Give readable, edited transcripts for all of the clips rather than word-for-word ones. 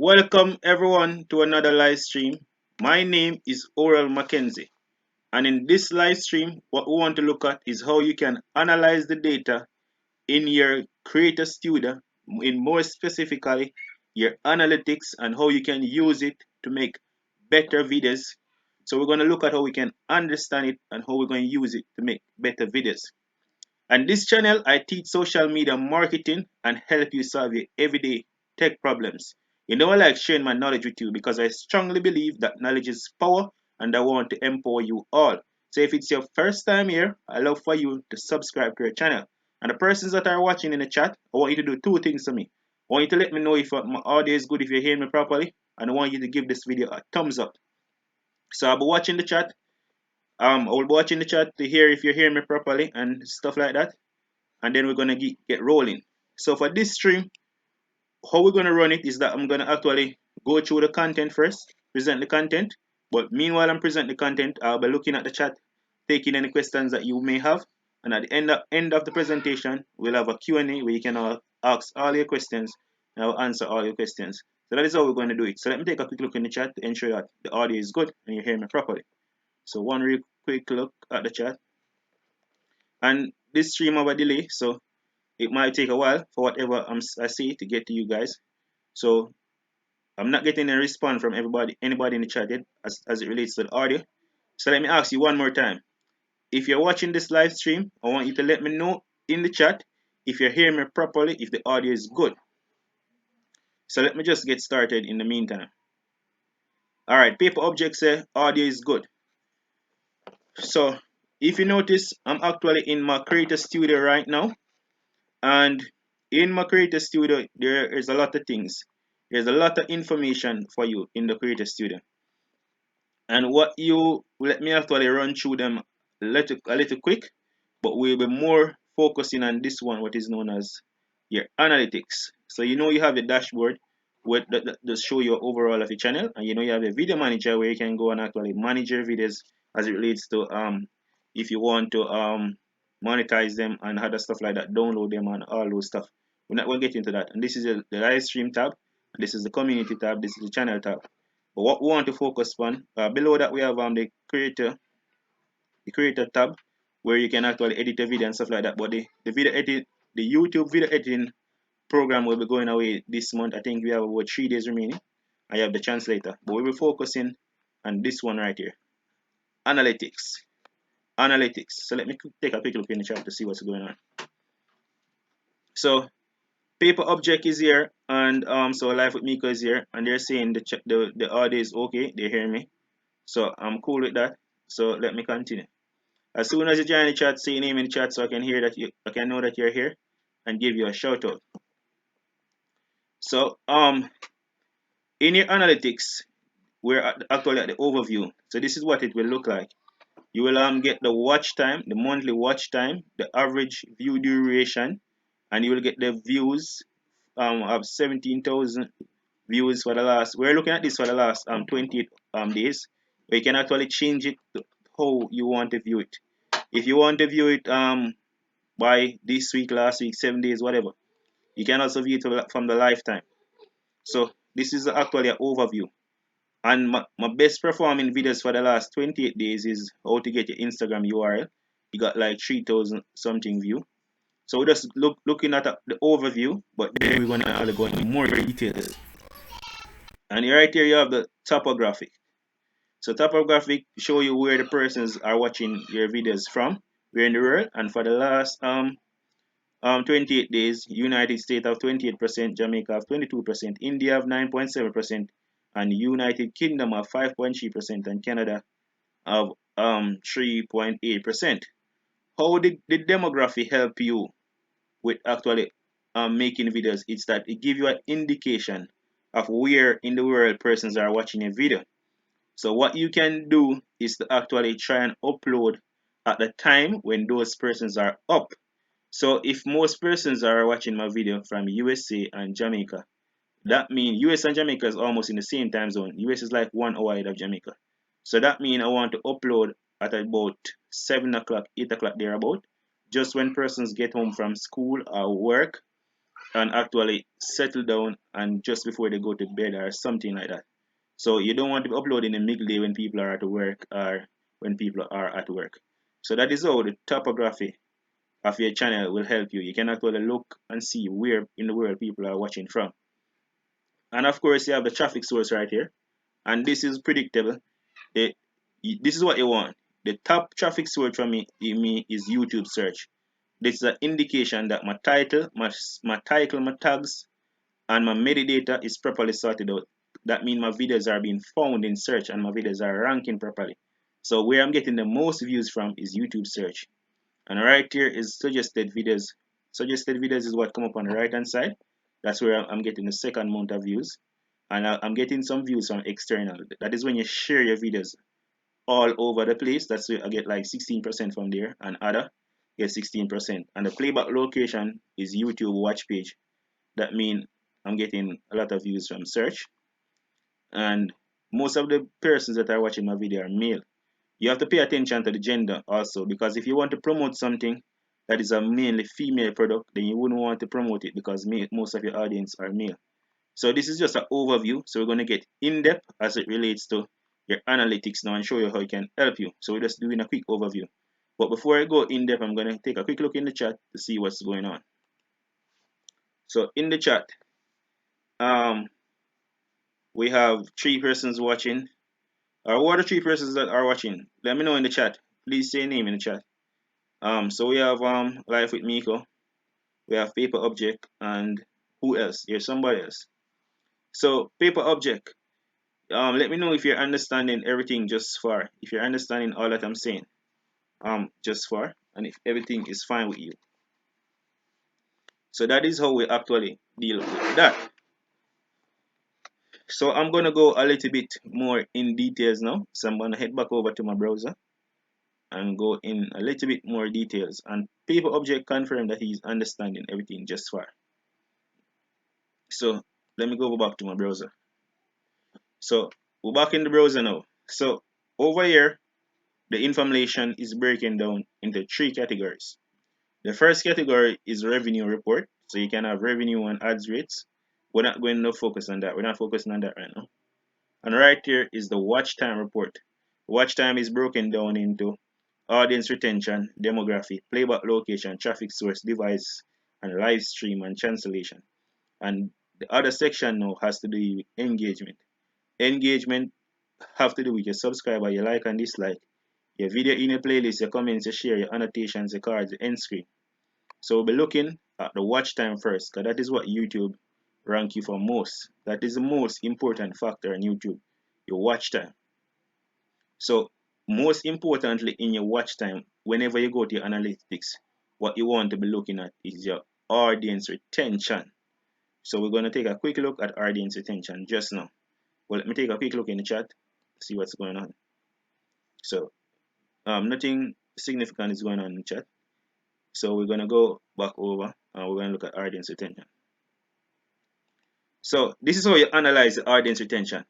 Welcome everyone to another live stream. My name is Oral Mackenzie, and in this live stream, what we want to look at is how you can analyze the data in your Creator Studio, in more specifically your analytics, and how you can use it to make better videos. So we're going to look at how we can understand it and how we're going to use it to make better videos. On this channel, I teach social media marketing and help you solve your everyday tech problems. You know, I like sharing my knowledge with you because I strongly believe that knowledge is power and I want to empower you all. So if it's your first time here, I love for you to subscribe to our channel. And the persons that are watching in the chat, I want you to do two things for me. I want you to let me know if my audio is good, if you're hearing me properly, and I want you to give this video a thumbs up. So I'll be watching the chat. I will be watching the chat to hear if you're hearing me properly and stuff like that, and then we're gonna get rolling. So for this stream, how we're gonna run it is that I'm gonna actually go through the content first, present the content. But meanwhile I'm presenting the content, I'll be looking at the chat, taking any questions that you may have. And at the end of the presentation, we'll have a Q&A where you can ask all your questions and I'll answer all your questions. So that is how we're going to do it. So let me take a quick look in the chat to ensure that the audio is good and you hear me properly. So one real quick look at the chat. And this stream have a delay, so it might take a while for whatever I see to get to you guys. So I'm not getting a response from anybody in the chat yet as it relates to the audio. So let me ask you one more time. If you're watching this live stream, I want you to let me know in the chat if you're hearing me properly, if the audio is good. So let me just get started in the meantime. Alright, Paper Object say audio is good. So if you notice, I'm actually in my Creator Studio right now. And in my Creator Studio, there is a lot of things. There's a lot of information for you in the Creator Studio. And what you let me actually run through them a little quick, but we'll be more focusing on this one, what is known as your analytics. So you know you have a dashboard that show you overall of your channel, and you know you have a video manager where you can go and actually manage your videos as it relates to if you want to monetize them and other stuff like that, download them and all those stuff. We're not going to get into that. And this is the live stream tab, and this is the community tab, this is the channel tab. But what we want to focus on, below that we have the creator tab, where you can actually edit a video and stuff like that. But the YouTube video editing program will be going away this month. I think we have about 3 days remaining. I have the translator, but we'll be focusing on this one right here, analytics. Analytics. So let me take a quick look in the chat to see what's going on. So Paper Object is here, and so Life with Miko is here, and they're saying the audio is okay. They hear me, so I'm cool with that. So let me continue. As soon as you join the chat, say your name in the chat so I can hear that I can know that you're here and give you a shout out. So in your analytics, we're actually at the overview. So this is what it will look like. You will get the watch time, the monthly watch time, the average view duration, and you will get the views of 17,000 views for the last. We're looking at this for the last 28 days. Where you can actually change it to how you want to view it. If you want to view it by this week, last week, 7 days, whatever, you can also view it from the lifetime. So this is actually an overview. And my best performing videos for the last 28 days is how to get your Instagram URL. You got like 3,000 something view. So we're just looking at the overview, but then we're going to go into more details. And right here you have the topographic. So topographic show you where the persons are watching your videos from, where in the world. And for the last 28 days, United States have 28%, Jamaica have 22%, India have 9.7%, and United Kingdom have 5.3%, and Canada have 3.8%. How did the demography help you with actually making videos? It's that it gives you an indication of where in the world persons are watching a video. So what you can do is to actually try and upload at the time when those persons are up. So if most persons are watching my video from USA and Jamaica, that means US and Jamaica is almost in the same time zone. US is like 1 hour ahead of Jamaica. So that means I want to upload at about 7 o'clock, 8 o'clock thereabout, just when persons get home from school or work, and actually settle down and just before they go to bed or something like that. So you don't want to be uploading in the middle day when people are at work or when people are at work. So that is how the topography of your channel will help you. You can actually look and see where in the world people are watching from. And of course, you have the traffic source right here. And this is predictable. This is what you want. The top traffic source for me is YouTube search. This is an indication that my title, my tags, and my metadata is properly sorted out. That means my videos are being found in search and my videos are ranking properly. So where I'm getting the most views from is YouTube search. And right here is suggested videos. Suggested videos is what come up on the right hand side. That's where I'm getting the second amount of views. And I'm getting some views from external. That is when you share your videos all over the place. That's where I get like 16% from there, and other get 16%. And the playback location is YouTube watch page. That means I'm getting a lot of views from search, and most of the persons that are watching my video are male. You have to pay attention to the gender also, because if you want to promote something that is a mainly female product, then you wouldn't want to promote it because most of your audience are male. So this is just an overview. So we're going to get in depth as it relates to your analytics now and show you how it can help you. So we're just doing a quick overview. But before I go in depth, I'm going to take a quick look in the chat to see what's going on. So in the chat, um, we have 3 persons watching. Who are the 3 persons that are watching? Let me know in the chat. Please say your name in the chat. So we have Life with Miko. We have Paper Object, and who else? Here's somebody else. So Paper Object. Let me know if you're understanding everything just far. If you're understanding all that I'm saying, just far, and if everything is fine with you. So that is how we actually deal with that. So I'm gonna go a little bit more in details now. So I'm gonna head back over to my browser and go in a little bit more details. And Paper Object confirmed that he's understanding everything just far. So let me go back to my browser. So we're back in the browser now. So over here, the information is breaking down into 3 categories. The first category is revenue report. So you can have revenue and ads rates. We're not going to focus on that. We're not focusing on that right now. And right here is the watch time report. Watch time is broken down into audience retention, demographic, playback location, traffic source, device, and live stream and cancellation. And the other section now has to do with engagement. Engagement have to do with your subscriber, your like and dislike, your video in your playlist, your comments, your share, your annotations, your cards, your end screen. So we'll be looking at the watch time first, because that is what YouTube rank you for most. That is the most important factor in YouTube, your watch time. So most importantly in your watch time, whenever you go to your analytics, what you want to be looking at is your audience retention. So we're going to take a quick look at audience retention just now. Well, let me take a quick look in the chat, see what's going on. So nothing significant is going on in the chat. So we're going to go back over and we're going to look at audience retention. So this is how you analyze the audience retention.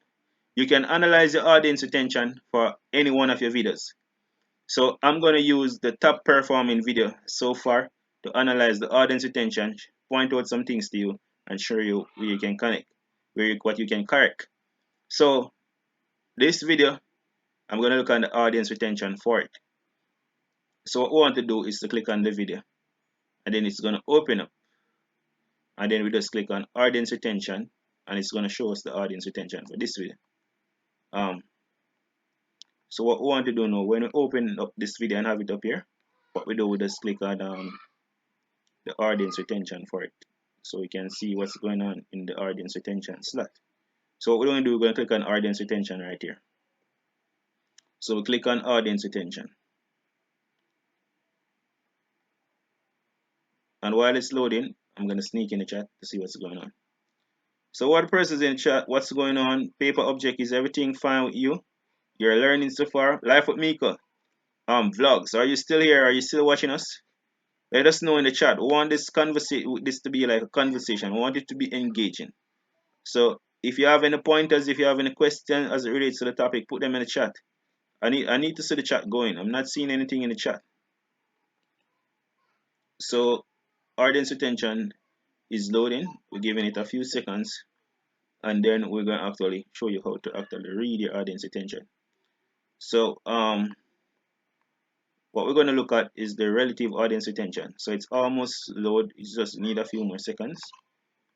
You can analyze the audience retention for any one of your videos. So I'm going to use the top performing video so far to analyze the audience retention, point out some things to you, and show you where you can connect, what you can correct. So this video, I'm going to look at the audience retention for it. So what we want to do is to click on the video, and then it's going to open up. And then we just click on audience retention, and it's going to show us the audience retention for this video. So what we want to do now, when we open up this video and have it up here, what we do, we just click on the audience retention for it, so we can see what's going on in the audience retention slot. So what we're going to do, we're going to click on audience retention right here. So we click on audience retention, and while it's loading, I'm going to sneak in the chat to see what's going on. So what the person's in the chat, what's going on? Paper Object, is everything fine with you? You're learning so far? Life with Miko, vlogs, are you still here? Are you still watching us? Let us know in the chat. We want this to be like a conversation. We want it to be engaging. So if you have any pointers, if you have any questions as it relates to the topic, put them in the chat. I need to see the chat going. I'm not seeing anything in the chat. So audience retention is loading. We're giving it a few seconds, and then we're going to actually show you how to actually read your audience attention. So what we're going to look at is the relative audience retention. So it's almost load. It just need a few more seconds.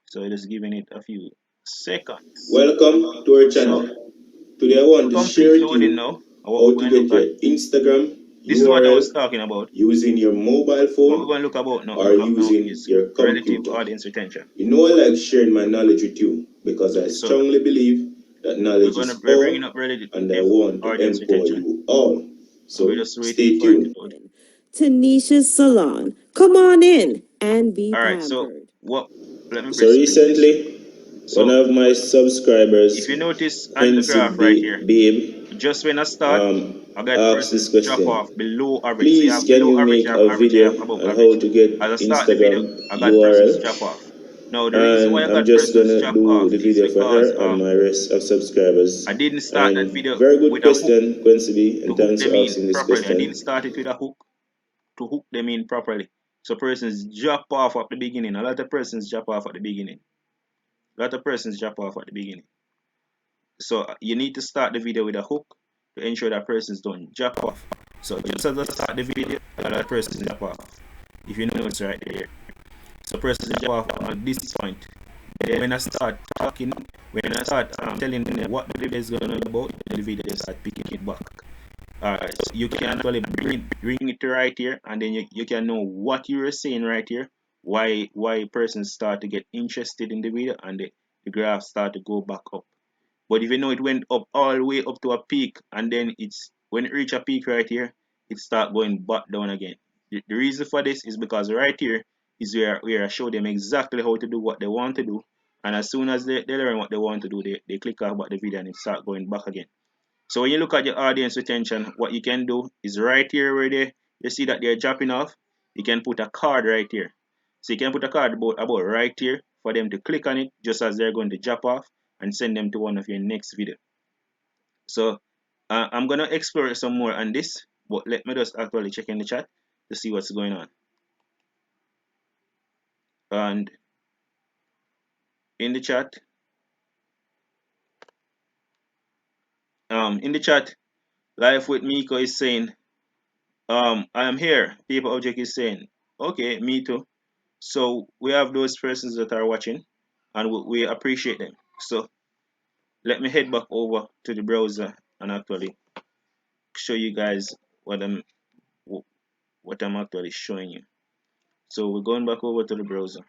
So just giving it a few seconds. Welcome to our So channel. Today I want to share complete with loading you now. And what we're how to going to get look at. your Instagram This is what I was URL talking about. using your mobile What we're phone going to or look up now using is your relative computer. audience retention. You know I like sharing my knowledge with you because I So strongly believe that knowledge is we're power bringing up relative and I want to audience empower retention, you all. and we're So just waiting stay for it to tuned. load. Tanisha's Salon. Come on in and be All right. So pampered. what? Let me So press this. recently, one So of my if subscribers, you notice on the Quincy graph right here, Babe, just when I start, I got asked this persons drop off question. below average. So you Please, have can below you average, make you have a average, you video have above on how average. to get As I start the video, Instagram I got persons drop URL? off. Now the reason why I And I'm got just persons gonna drop do off the is video for because her and my rest of subscribers. I didn't start that And video very good with a hook question, Quincy B, to and hook thanks them for in asking this properly. I question. didn't start it with a hook to hook them in properly. So persons drop off at the beginning. A lot of persons drop off at the beginning. A lot of persons drop off at the beginning. So you need to start the video with a hook to ensure that persons don't drop off. So just as I start the video, a lot of persons drop off. If you notice right there. So persons drop off at this point. Then when I start talking, when I start telling them what the video is going to be about, the video start picking it back. Alright, so you can actually bring it to right here, and then you can know what you were saying right here, why persons start to get interested in the video, and the graph start to go back up. But if you know it went up all the way up to a peak, and then it's when it reach a peak right here, it start going back down again. The reason for this is because right here is where I show them exactly how to do what they want to do, and as soon as they learn what they want to do, they click off about the video and it start going back again. So when you look at your audience retention, what you can do is right here where you see that they're dropping off, you can put a card right here. So you can put a card about right here for them to click on it just as they're going to drop off and send them to one of your next video. So I'm gonna explore some more on this, but let me just actually check in the chat to see what's going on. And in the chat, Life with Miko is saying, I am here. People Object is saying, okay, me too. So we have those persons that are watching, and we appreciate them. So let me head back over to the browser and actually show you guys what I'm actually showing you. So we're going back over to the browser.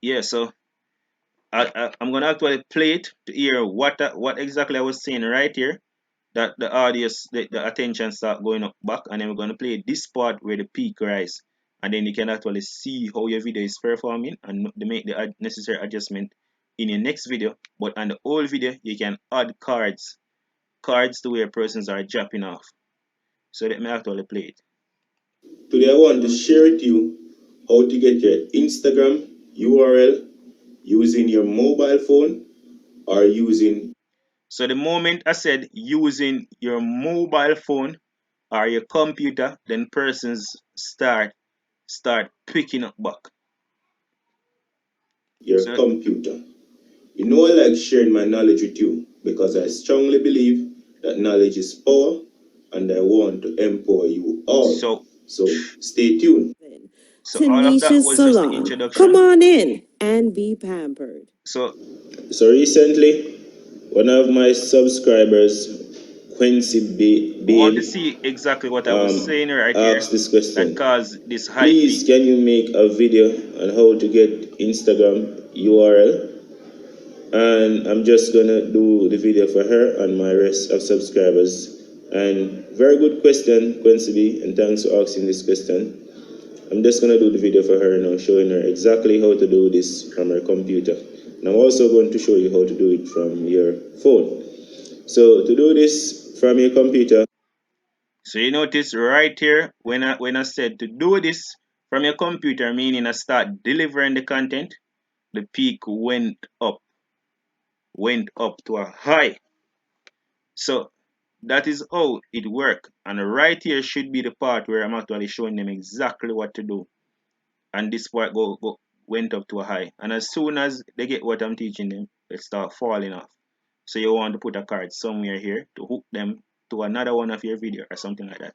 Yeah, so I'm gonna actually play it to hear what exactly I was saying right here. That the audience, the attention start going up back, and then we're gonna play this part where the peak rise, and then you can actually see how your video is performing and make the necessary adjustment in your next video. But on the old video, you can add cards to where persons are dropping off. So let me actually play it. Today I want to share with you how to get your Instagram URL using your mobile phone or using. So the moment I said using your mobile phone or your computer, then persons start picking up back. Your So computer. You know I like sharing my knowledge with you because I strongly believe that knowledge is power and I want to empower you all. so So stay tuned. so all of that Tanisha's was just the Salon. Come introduction. on in and be pampered. So So recently, one of my subscribers, Quincy we want to Babe, see exactly what I was saying right here asked this that question. caused this high Please, peak. can you make a video on how to get Instagram URL? And I'm just gonna do the video for her and my rest of subscribers. And very good question, Quincy B, and thanks for asking this question. I'm just gonna do the video for her now, showing her exactly how to do this from her computer. And I'm also going to show you how to do it from your phone. So to do this from your computer. So you notice right here when I said to do this from your computer, meaning I start delivering the content, the peak went up to a high. So that is how it works. And right here should be the part where I'm actually showing them exactly what to do. and this part went up to a high. And as soon as they get what I'm teaching them, they start falling off. So you want to put a card somewhere here to hook them to another one of your video or something like that.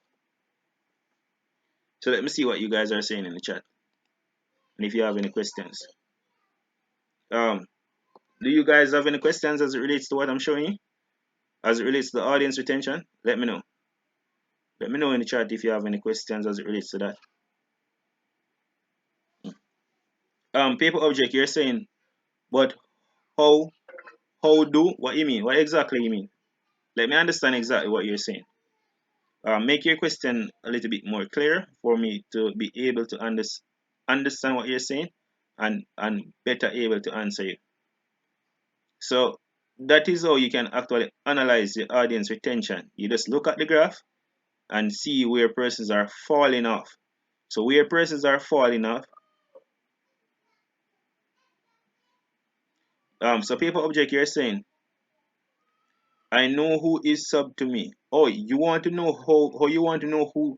So let me see what you guys are saying in the chat, and if you have any questions. Do you guys have any questions as it relates to what I'm showing you? As it relates to the audience retention? Let me know. Let me know in the chat if you have any questions as it relates to that. Paper object, you're saying, but how do, what you mean? What exactly you mean? Let me understand exactly what you're saying. Make your question a little bit more clear for me to be able to understand what you're saying and better able to answer you. So that is how you can actually analyze the audience retention. You just look at the graph and see where persons are falling off. So where persons are falling off, so paper object, you're saying, I know who is sub to me. Oh, you want to know how you want to know who,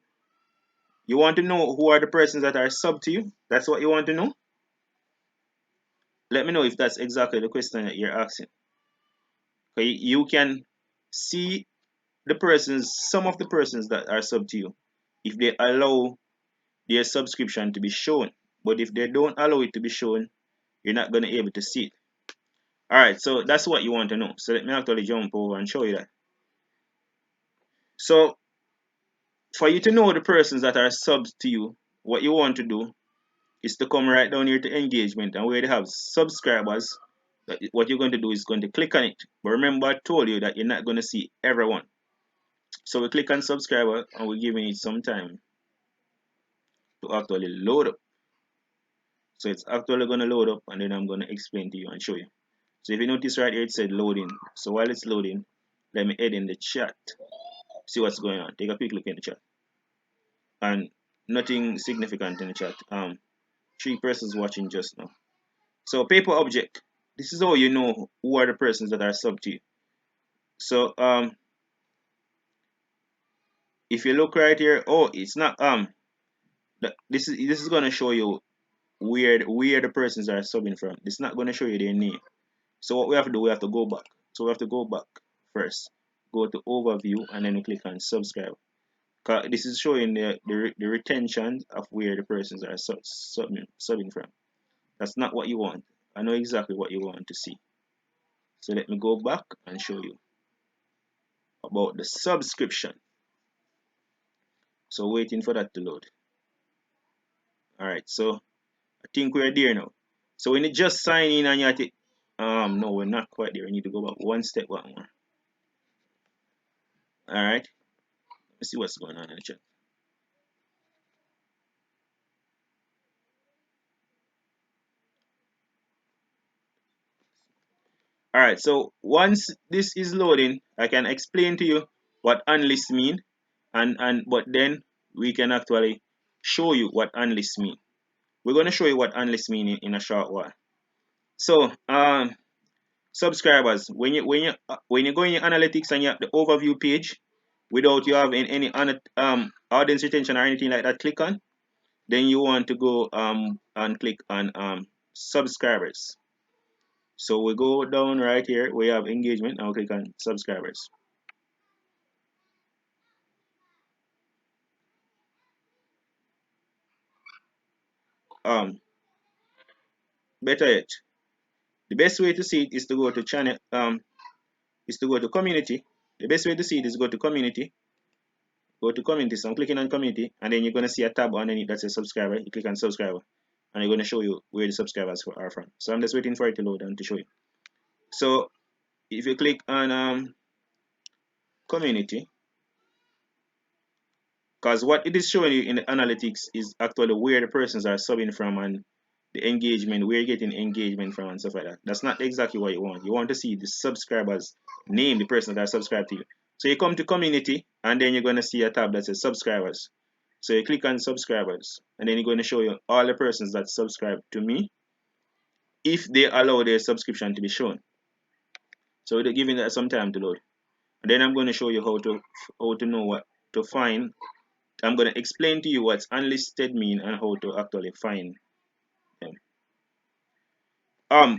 you want to know who are the persons that are sub to you? That's what you want to know? Let me know if that's exactly the question that you're asking. Okay, you can see the persons, some of the persons that are sub to you, if they allow their subscription to be shown. But if they don't allow it to be shown, you're not going to be able to see it. Alright, so that's what you want to know. So let me actually jump over and show you that. So for you to know the persons that are subs to you, what you want to do is to come right down here to engagement, and where they have subscribers, what you're going to do is going to click on it. But remember, I told you that you're not going to see everyone. So we click on subscriber and we're giving it some time to actually load up. So it's actually going to load up, and then I'm going to explain to you and show you. So if you notice right here, it said loading. So while it's loading, let me head in the chat, see what's going on. Take a quick look in the chat. And nothing significant in the chat. 3 persons watching just now. So paper object, this is how you know who are the persons that are sub to you. So if you look right here, oh, it's not this is gonna show you where the persons are subbing from. It's not gonna show you their name. So what we have to do, we have to go back. So we have to go back first. Go to overview and then we click on subscribe. This is showing the retention of where the persons are subbing from. That's not what you want. I know exactly what you want to see. So let me go back and show you about the subscription. So waiting for that to load. Alright, so I think we're there now. So when you just sign in and you have to, no, we're not quite there. We need to go back one step more. Alright, let's see what's going on in the chat. Alright, so once this is loading, I can explain to you what unlist mean, but then we can actually show you what unlist mean. We're going to show you what unlist mean in a short while. So subscribers, when you go in your analytics and you have the overview page without you having any audience retention or anything like that, click on, then you want to go and click on subscribers. So we go down right here, we have engagement, and we click on subscribers. Better yet, the best way to see it is to go to channel, is to go to community. The best way to see it is go to community. Go to community. So I'm clicking on community, and then you're going to see a tab underneath that says subscriber. You click on subscriber, and you're going to show you where the subscribers are from. So I'm just waiting for it to load and to show you. So if you click on community, because what it is showing you in the analytics is actually where the persons are subbing from and the engagement, where you're getting engagement from and stuff like that. That's not exactly what you want. You want to see the subscribers name, the person that are subscribed to you. So you come to community, and then you're going to see a tab that says subscribers. So you click on subscribers, and then you're going to show you all the persons that subscribe to me if they allow their subscription to be shown. So they're giving that some time to load. And then I'm going to show you how to know what to find. I'm going to explain to you what's unlisted mean and how to actually find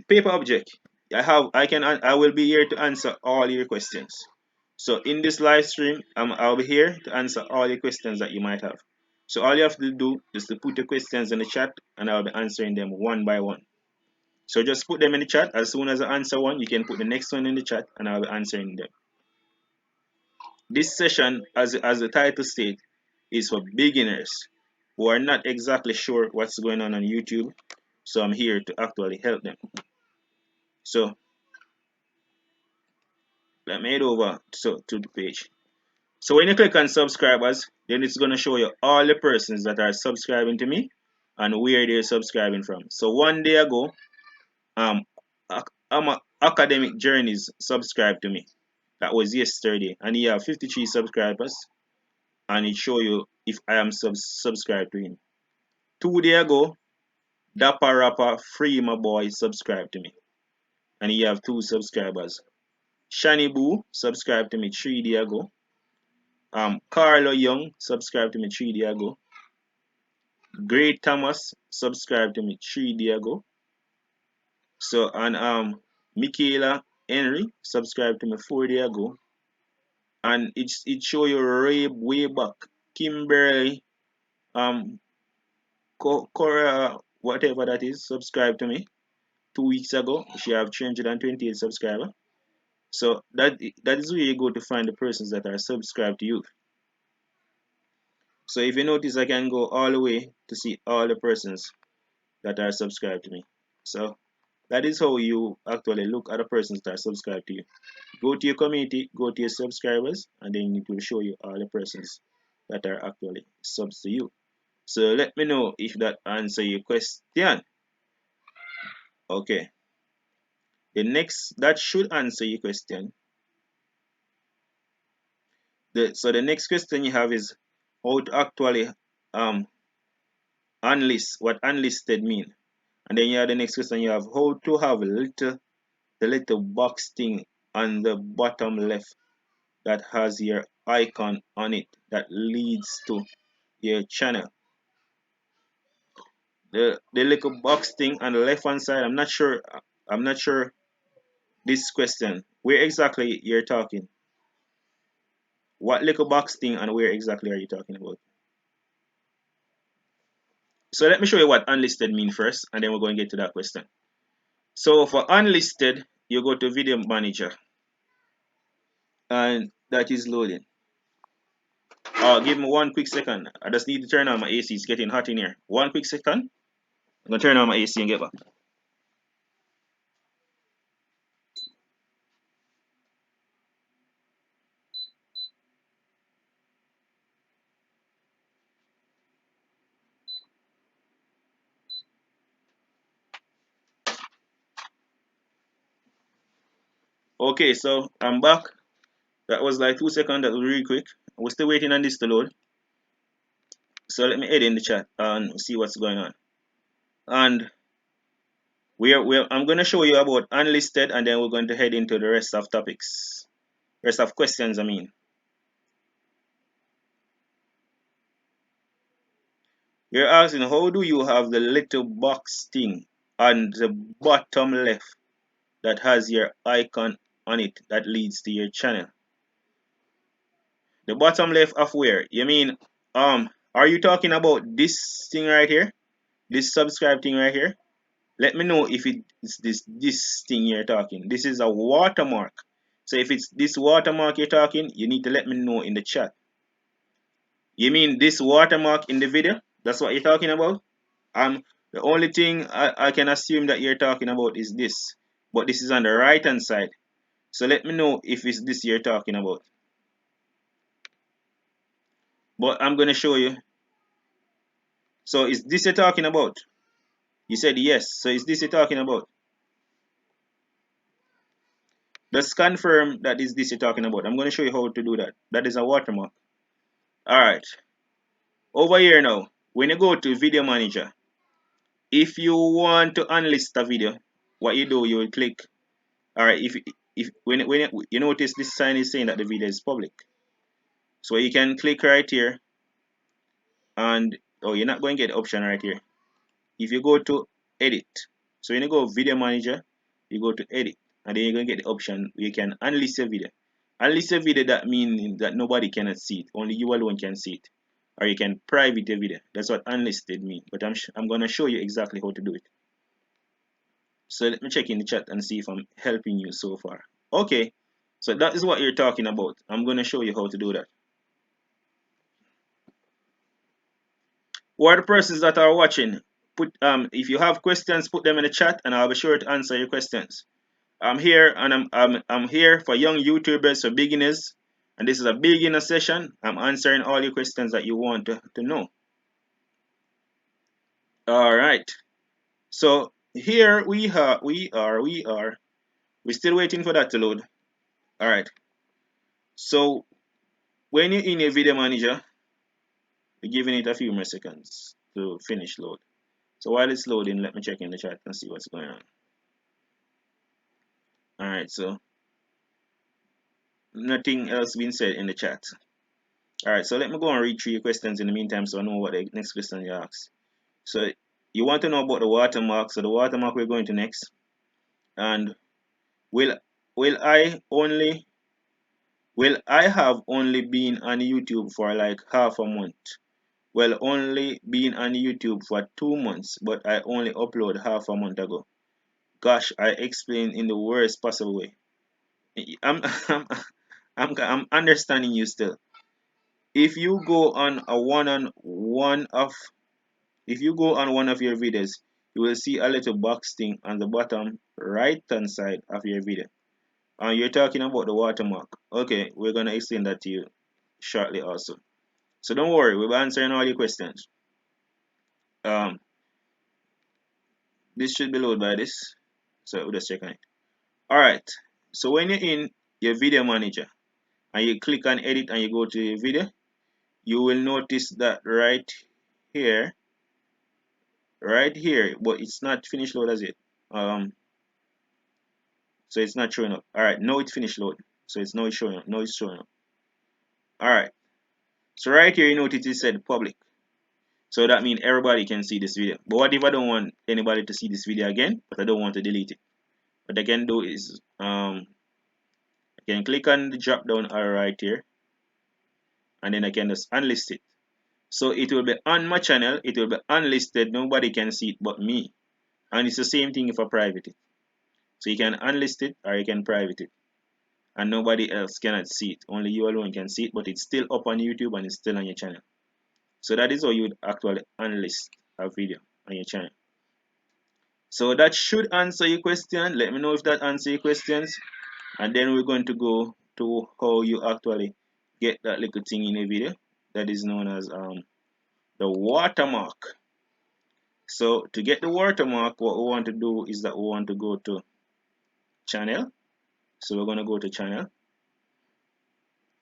paper object. I will be here to answer all your questions. So in this live stream, I'll be here to answer all your questions that you might have. So all you have to do is to put your questions in the chat, and I'll be answering them one by one. So just put them in the chat. As soon as I answer one, you can put the next one in the chat, and I'll be answering them. This session, as the title states, is for beginners who are not exactly sure what's going on YouTube. So I'm here to actually help them. So let me head over to the page. So when you click on subscribers, then it's going to show you all the persons that are subscribing to me and where they're subscribing from. So one day ago, Academic Journeys subscribed to me. That was yesterday, and he have 53 subscribers, and it show you if I am subscribed to him. 2 days ago, Dapper Rapper Free My Boy subscribed to me, and he have 2 subscribers. Shani Boo subscribed to me 3 days ago. Carlo Young subscribed to me 3 days ago. Great Thomas subscribed to me 3 days ago. So and Michaela Henry subscribed to me 4 days ago. And it show you way back. Kimberly Cora whatever that is subscribed to me 2 weeks ago. She have 328 subscribers. So that is where you go to find the persons that are subscribed to you. So if you notice, I can go all the way to see all the persons that are subscribed to me. So that is how you actually look at the persons that are subscribed to you. Go to your community, go to your subscribers, and then it will show you all the persons that are actually subs to you. So let me know if that answer your question. Okay. That should answer your question. So the next question you have is how to actually unlist, what unlisted mean. And then you have the next question you have how to have the little box thing on the bottom left that has your icon on it that leads to your channel. The little box thing on the left hand side, I'm not sure this question. Where exactly you're talking? What little box thing and where exactly are you talking about? So let me show you what unlisted mean first, and then we're going to get to that question. So for unlisted, you go to Video Manager, and that is loading. Give me 1 quick second. I just need to turn on my AC. It's getting hot in here. 1 quick second. I'm gonna turn on my AC and get back. Okay, so I'm back. That was like 2 seconds. That was really quick. We're still waiting on this to load. So let me head in the chat and see what's going on. And I'm going to show you about unlisted, and then we're going to head into the rest of topics. Rest of questions, I mean. You're asking, how do you have the little box thing on the bottom left that has your icon on it that leads to your channel? The bottom left of where? You mean, are you talking about this thing right here? This subscribe thing right here? Let me know if it's this thing you're talking. This is a watermark. So if it's this watermark you're talking, you need to let me know in the chat. You mean this watermark in the video? That's what you're talking about? The only thing I can assume that you're talking about is this. But this is on the right hand side. So let me know if it's this you're talking about. But I'm going to show you. So is this you're talking about? You said yes. So is this you're talking about? Just confirm that is this you're talking about. I'm going to show you how to do that. That is a watermark. Alright. Over here now, when you go to Video Manager, if you want to unlist a video, what you do, you will click. Alright, if when you notice this sign is saying that the video is public. So you can click right here, and you're not going to get the option right here. If you go to edit, So when you go video manager, you go to edit, and then you're gonna get the option where you can unlist your video. Unlist your video, that means that nobody cannot see it, only you alone can see it. Or you can private your video. That's what unlisted means. But I'm gonna show you exactly how to do it. So let me check in the chat and see if I'm helping you so far. Okay, so that is what you're talking about. I'm gonna show you how to do that. Who are the persons that are watching? If you have questions, put them in the chat, and I'll be sure to answer your questions. I'm here, and I'm here for young YouTubers, for beginners, and this is a beginner session. I'm answering all your questions that you want to know. All right. So here we are. We're still waiting for that to load. All right. So when you're in your video manager, we're giving it a few more seconds to finish load. So while it's loading, let me check in the chat and see what's going on. All right. So nothing else being said in the chat. All right. So let me go and read through your questions in the meantime, so I know what the next question you ask. So you want to know about the watermark. So the watermark we're going to next. And will I have only been on YouTube for like half a month? Well, only been on YouTube for 2 months, but I only upload half a month ago. Gosh, I explained in the worst possible way. I'm I'm understanding you still. If you go on one of your videos, you will see a little box thing on the bottom right hand side of your video. And you're talking about the watermark. Okay, we're gonna explain that to you shortly also. So don't worry, we'll be answering all your questions. This should be loaded by this. So we'll just check on it. Alright. So when you're in your video manager and you click on edit and you go to your video, you will notice that right here, but it's not finished load as it. So it's not showing up. Alright, now it's finished load. So it's now showing up. Now it's showing up. Alright. So right here you notice it said public. So that means everybody can see this video. But what if I don't want anybody to see this video again, but I don't want to delete it? What I can do is I can click on the drop down arrow right here, and then I can just unlist it. So it will be on my channel, it will be unlisted, nobody can see it but me. And it's the same thing if I private it. So you can unlist it or you can private it, and nobody else cannot see it, only you alone can see it, but it's still up on YouTube and it's still on your channel. So that is how you would actually unlist a video on your channel. So that should answer your question. Let me know if that answers your questions, and then we're going to go to how you actually get that little thing in a video that is known as the watermark. So to get the watermark, what we want to do is that we want to go to channel. So we're going to go to channel,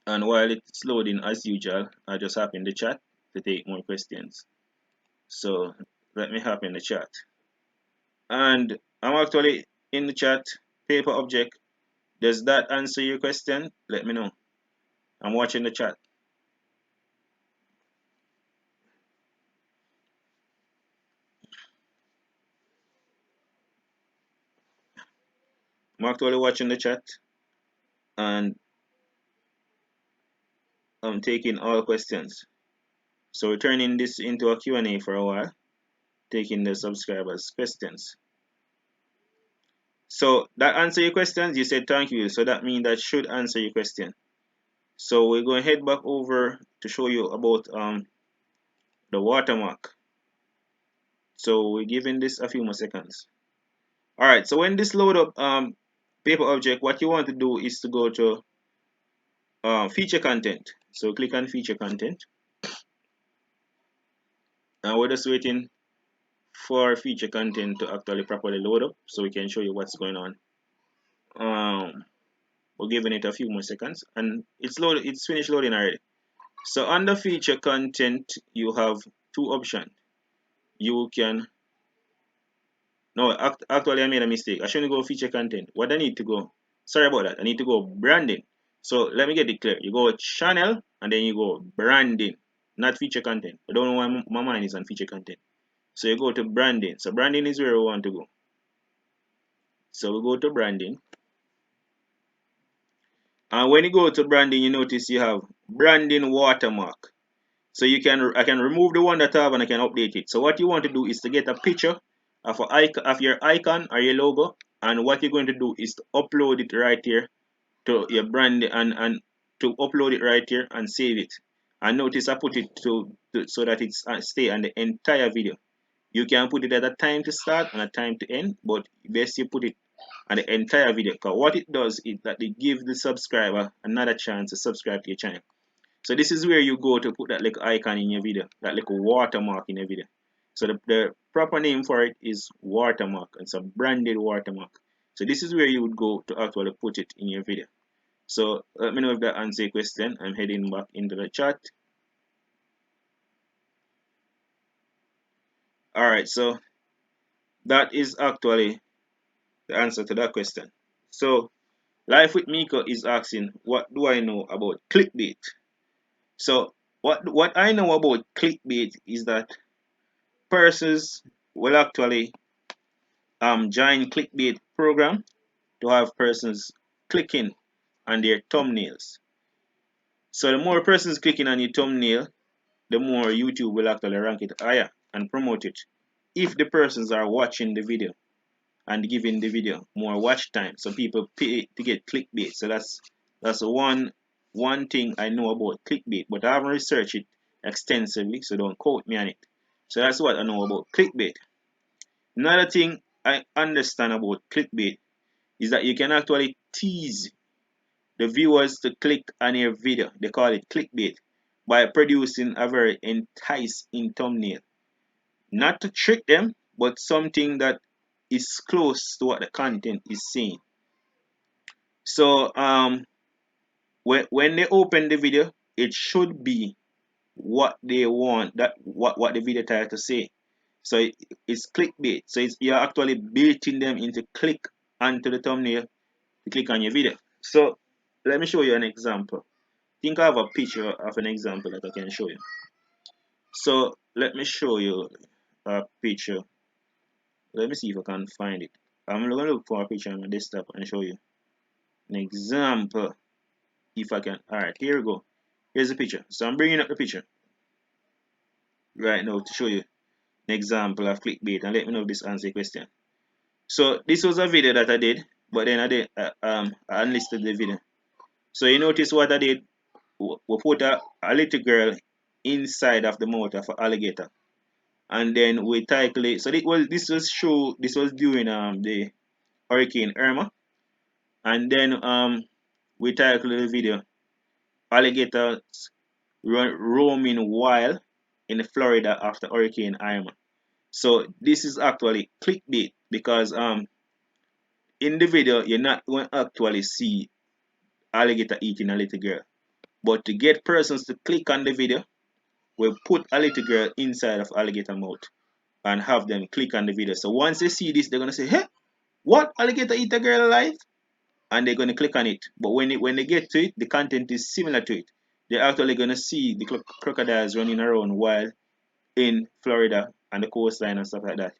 and while it's loading as usual, I just hop in the chat to take more questions. So let me hop in the chat, and I'm actually in the chat. Paper object, does that answer your question? Let me know. I'm watching the chat. I'm actually watching the chat, and I'm taking all questions. So we're turning this into a Q&A for a while, taking the subscribers' questions. So that answer your questions? You said thank you. So that means that should answer your question. So we're going to head back over to show you about the watermark. So we're giving this a few more seconds. Alright, so when this load up paper object, what you want to do is to go to feature content. So click on feature content. And we're just waiting for feature content to actually properly load up so we can show you what's going on. We're giving it a few more seconds, and it's finished loading already. So under feature content, you have two options. You can actually I made a mistake. I shouldn't go feature content. What I need to go, sorry about that, I need to go branding. So let me get it clear. You go channel and then you go branding, not feature content. I don't know why my mind is on feature content. So you go to branding. So branding is where we want to go. So we go to branding. And when you go to branding, you notice you have branding watermark. So I can remove the one that I have and I can update it. So what you want to do is to get a picture of your icon or your logo, and what you're going to do is to upload it right here to your brand, and to upload it right here and save it. And notice I put it so that it's stay on the entire video. You can put it at a time to start and a time to end, but best you put it on the entire video, because what it does is that it gives the subscriber another chance to subscribe to your channel. So this is where you go to put that little icon in your video, that little watermark in your video. So the proper name for it is watermark. It's a branded watermark. So this is where you would go to actually put it in your video. So let me know if that answers your question. I'm heading back into the chat. Alright, so that is actually the answer to that question. So Life with Miko is asking, what do I know about clickbait? So what I know about clickbait is that persons will actually join clickbait program to have persons clicking on their thumbnails. So the more persons clicking on your thumbnail, the more YouTube will actually rank it higher and promote it if the persons are watching the video and giving the video more watch time. So people pay to get clickbait. So that's one thing I know about clickbait, but I haven't researched it extensively, so don't quote me on it. So that's what I know about clickbait. Another thing I understand about clickbait is that you can actually tease the viewers to click on your video. They call it clickbait, by producing a very enticing thumbnail. Not to trick them, but something that is close to what the content is saying. So when they open the video, it should be what they want, that what the video title say. So it's clickbait. So you're actually baiting them into click onto the thumbnail to click on your video. So let me show you an example. Think I have a picture of an example that I can show you. So let me show you a picture. Let me see if I can find it. I'm going to look for a picture on my desktop and show you an example if I can. Alright, here we go. Here's the picture. So I'm bringing up the picture right now to show you an example of clickbait, and let me know if this answers your question. So this was a video that I did, but then I unlisted the video. So you notice what I did? We put a little girl inside of the mouth of an alligator, and then we title it. So this was during the Hurricane Irma, and then we title the video "Alligators Roaming Wild in Florida After Hurricane Irma." So this is actually clickbait, because in the video you're not going to actually see alligator eating a little girl, but to get persons to click on the video, we put a little girl inside of alligator mouth and have them click on the video. So once they see this, they're gonna say, "Hey, what, alligator eat a girl alive?" And they're gonna click on it. But when they get to it, the content is similar to it. They're actually gonna see the crocodiles running around wild in Florida and the coastline and stuff like that.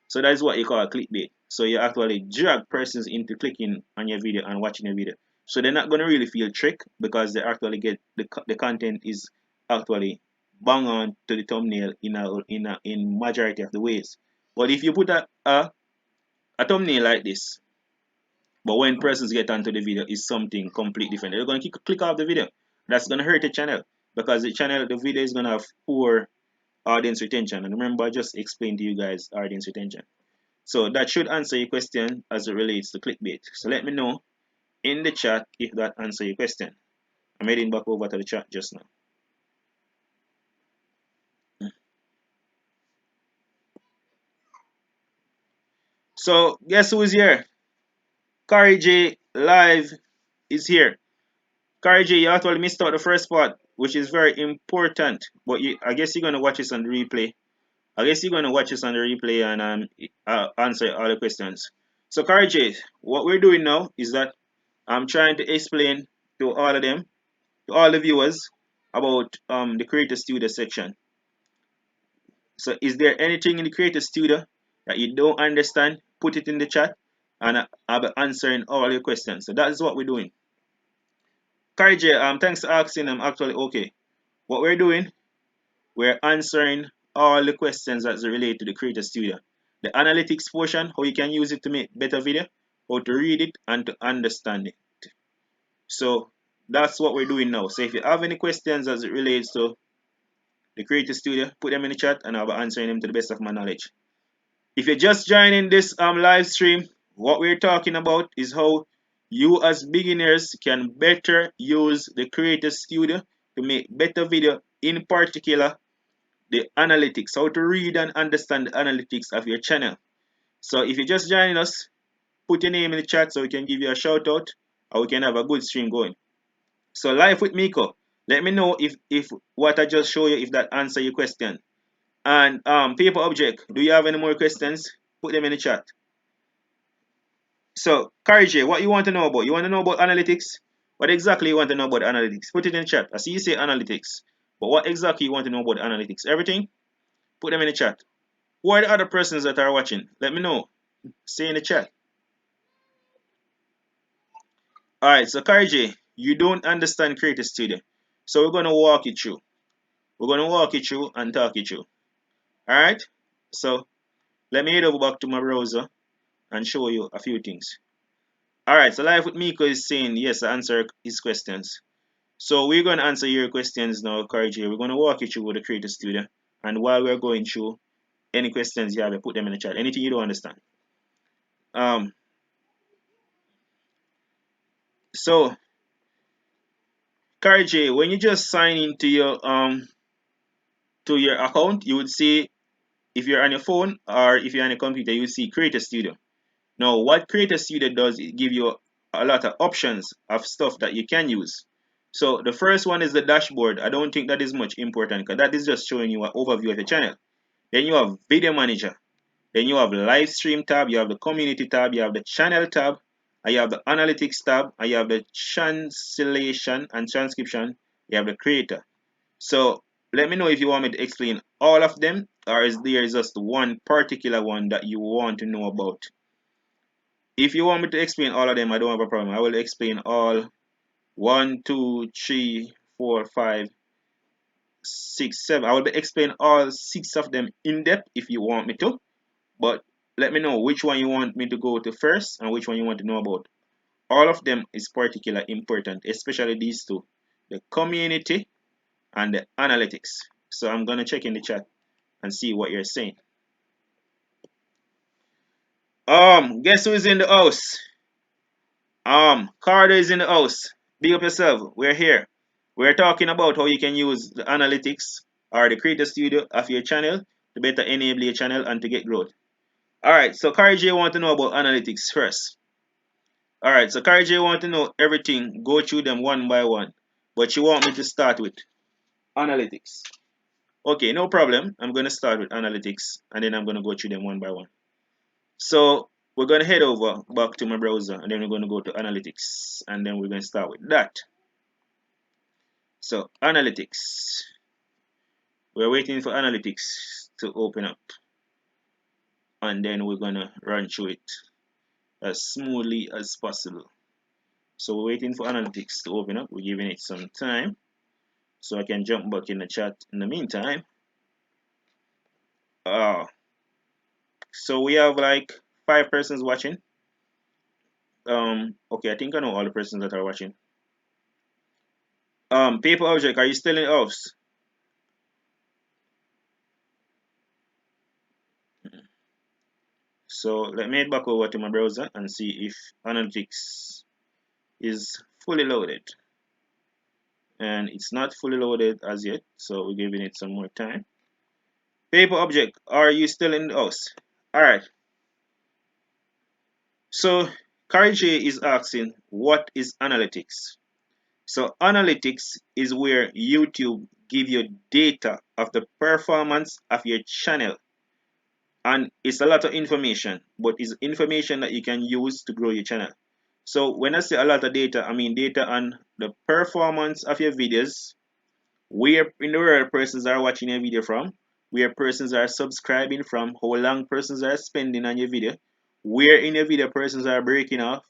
So that is what you call clickbait. So you actually drag persons into clicking on your video and watching your video. So they're not gonna really feel tricked, because they actually get the content is actually bang on to the thumbnail in majority of the ways. But if you put a thumbnail like this, but when persons get onto the video, is something completely different. They're gonna click off the video. That's gonna hurt the channel, because the video is gonna have poor audience retention. And remember, I just explained to you guys audience retention. So that should answer your question as it relates to clickbait. So let me know in the chat if that answers your question. I'm heading back over to the chat just now. So guess who is here? Kari J Live is here. Kari J, you actually missed out the first part, which is very important. But I guess you're gonna watch this on the replay. And answer all the questions. So Kari J, what we're doing now is that I'm trying to explain to all of them, to all the viewers, about the Creator Studio section. So is there anything in the Creator Studio that you don't understand? Put it in the chat, and I'll be answering all your questions. So that is what we're doing. Kari J, thanks for asking. I'm actually okay. What we're doing, we're answering all the questions that relate to the Creator Studio. The analytics portion, how you can use it to make better video, how to read it, and to understand it. So that's what we're doing now. So if you have any questions as it relates to the Creator Studio, put them in the chat and I'll be answering them to the best of my knowledge. If you're just joining this live stream, what we're talking about is how you as beginners can better use the Creator Studio to make better video, in particular the analytics, how to read and understand the analytics of your channel. So if you're just joining us, put your name in the chat so we can give you a shout out or we can have a good stream going. So live with Miko, let me know if what I just showed you, if that answer your question. And paper object, do you have any more questions? Put them in the chat. So Kari J, what you want to know about? You want to know about analytics? What exactly you want to know about analytics? Put it in the chat. I see you say analytics, but what exactly you want to know about analytics? Everything? Put them in the chat. Who are the other persons that are watching? Let me know. Say in the chat. Alright, so Kari J, you don't understand Creator Studio. So we're gonna walk you through. We're gonna walk you through and talk you through. Alright? So let me head over back to my browser and show you a few things. Alright, so Live with Miko is saying yes, I answer his questions. So we're gonna answer your questions now, Kari J. We're gonna walk you through the Creator Studio. And while we're going through any questions you have, put them in the chat. Anything you don't understand. So Kari J, when you just sign into your account, you would see, if you're on your phone or if you're on a computer, you would see Creator Studio. Now, what Creator Studio does, it give you a lot of options of stuff that you can use. So the first one is the dashboard. I don't think that is much important because that is just showing you an overview of the channel. Then you have Video Manager. Then you have Live Stream tab, you have the Community tab, you have the Channel tab, and you have the Analytics tab, and you have the Translation and Transcription, you have the Creator. So let me know if you want me to explain all of them, or is there just one particular one that you want to know about. If you want me to explain all of them, I don't have a problem. I will explain all 1, 2, 3, 4, 5, 6, 7. I will explain all 6 of them in depth if you want me to. But let me know which one you want me to go to first and which one you want to know about. All of them is particularly important, especially these two, the community and the analytics. So I'm gonna check in the chat and see what you're saying. Guess who's in the house? Carter is in the house. Big up yourself. We're here. We're talking about how you can use the analytics or the Creator Studio of your channel to better enable your channel and to get growth. Alright, so Kari J want to know about analytics first. Alright, so Kari J want to know everything, go through them one by one. But you want me to start with analytics. Okay, no problem. I'm going to start with analytics and then I'm going to go through them one by one. So we're going to head over back to my browser and then we're going to go to analytics and then we're going to start with that. So analytics. We're waiting for analytics to open up and then we're going to run through it as smoothly as possible. So we're waiting for analytics to open up. We're giving it some time so I can jump back in the chat in the meantime. So we have like 5 persons watching. Okay, I think I know all the persons that are watching. Paper object, are you still in the house? So let me head back over to my browser and see if analytics is fully loaded. And it's not fully loaded as yet, so we're giving it some more time. Paper object, are you still in the house? Alright. So Kari J is asking, what is analytics? So analytics is where YouTube give you data of the performance of your channel. And it's a lot of information, but it's information that you can use to grow your channel. So when I say a lot of data, I mean data on the performance of your videos, where in the world persons are watching your video from, where persons are subscribing from, how long persons are spending on your video, where in your video persons are breaking off,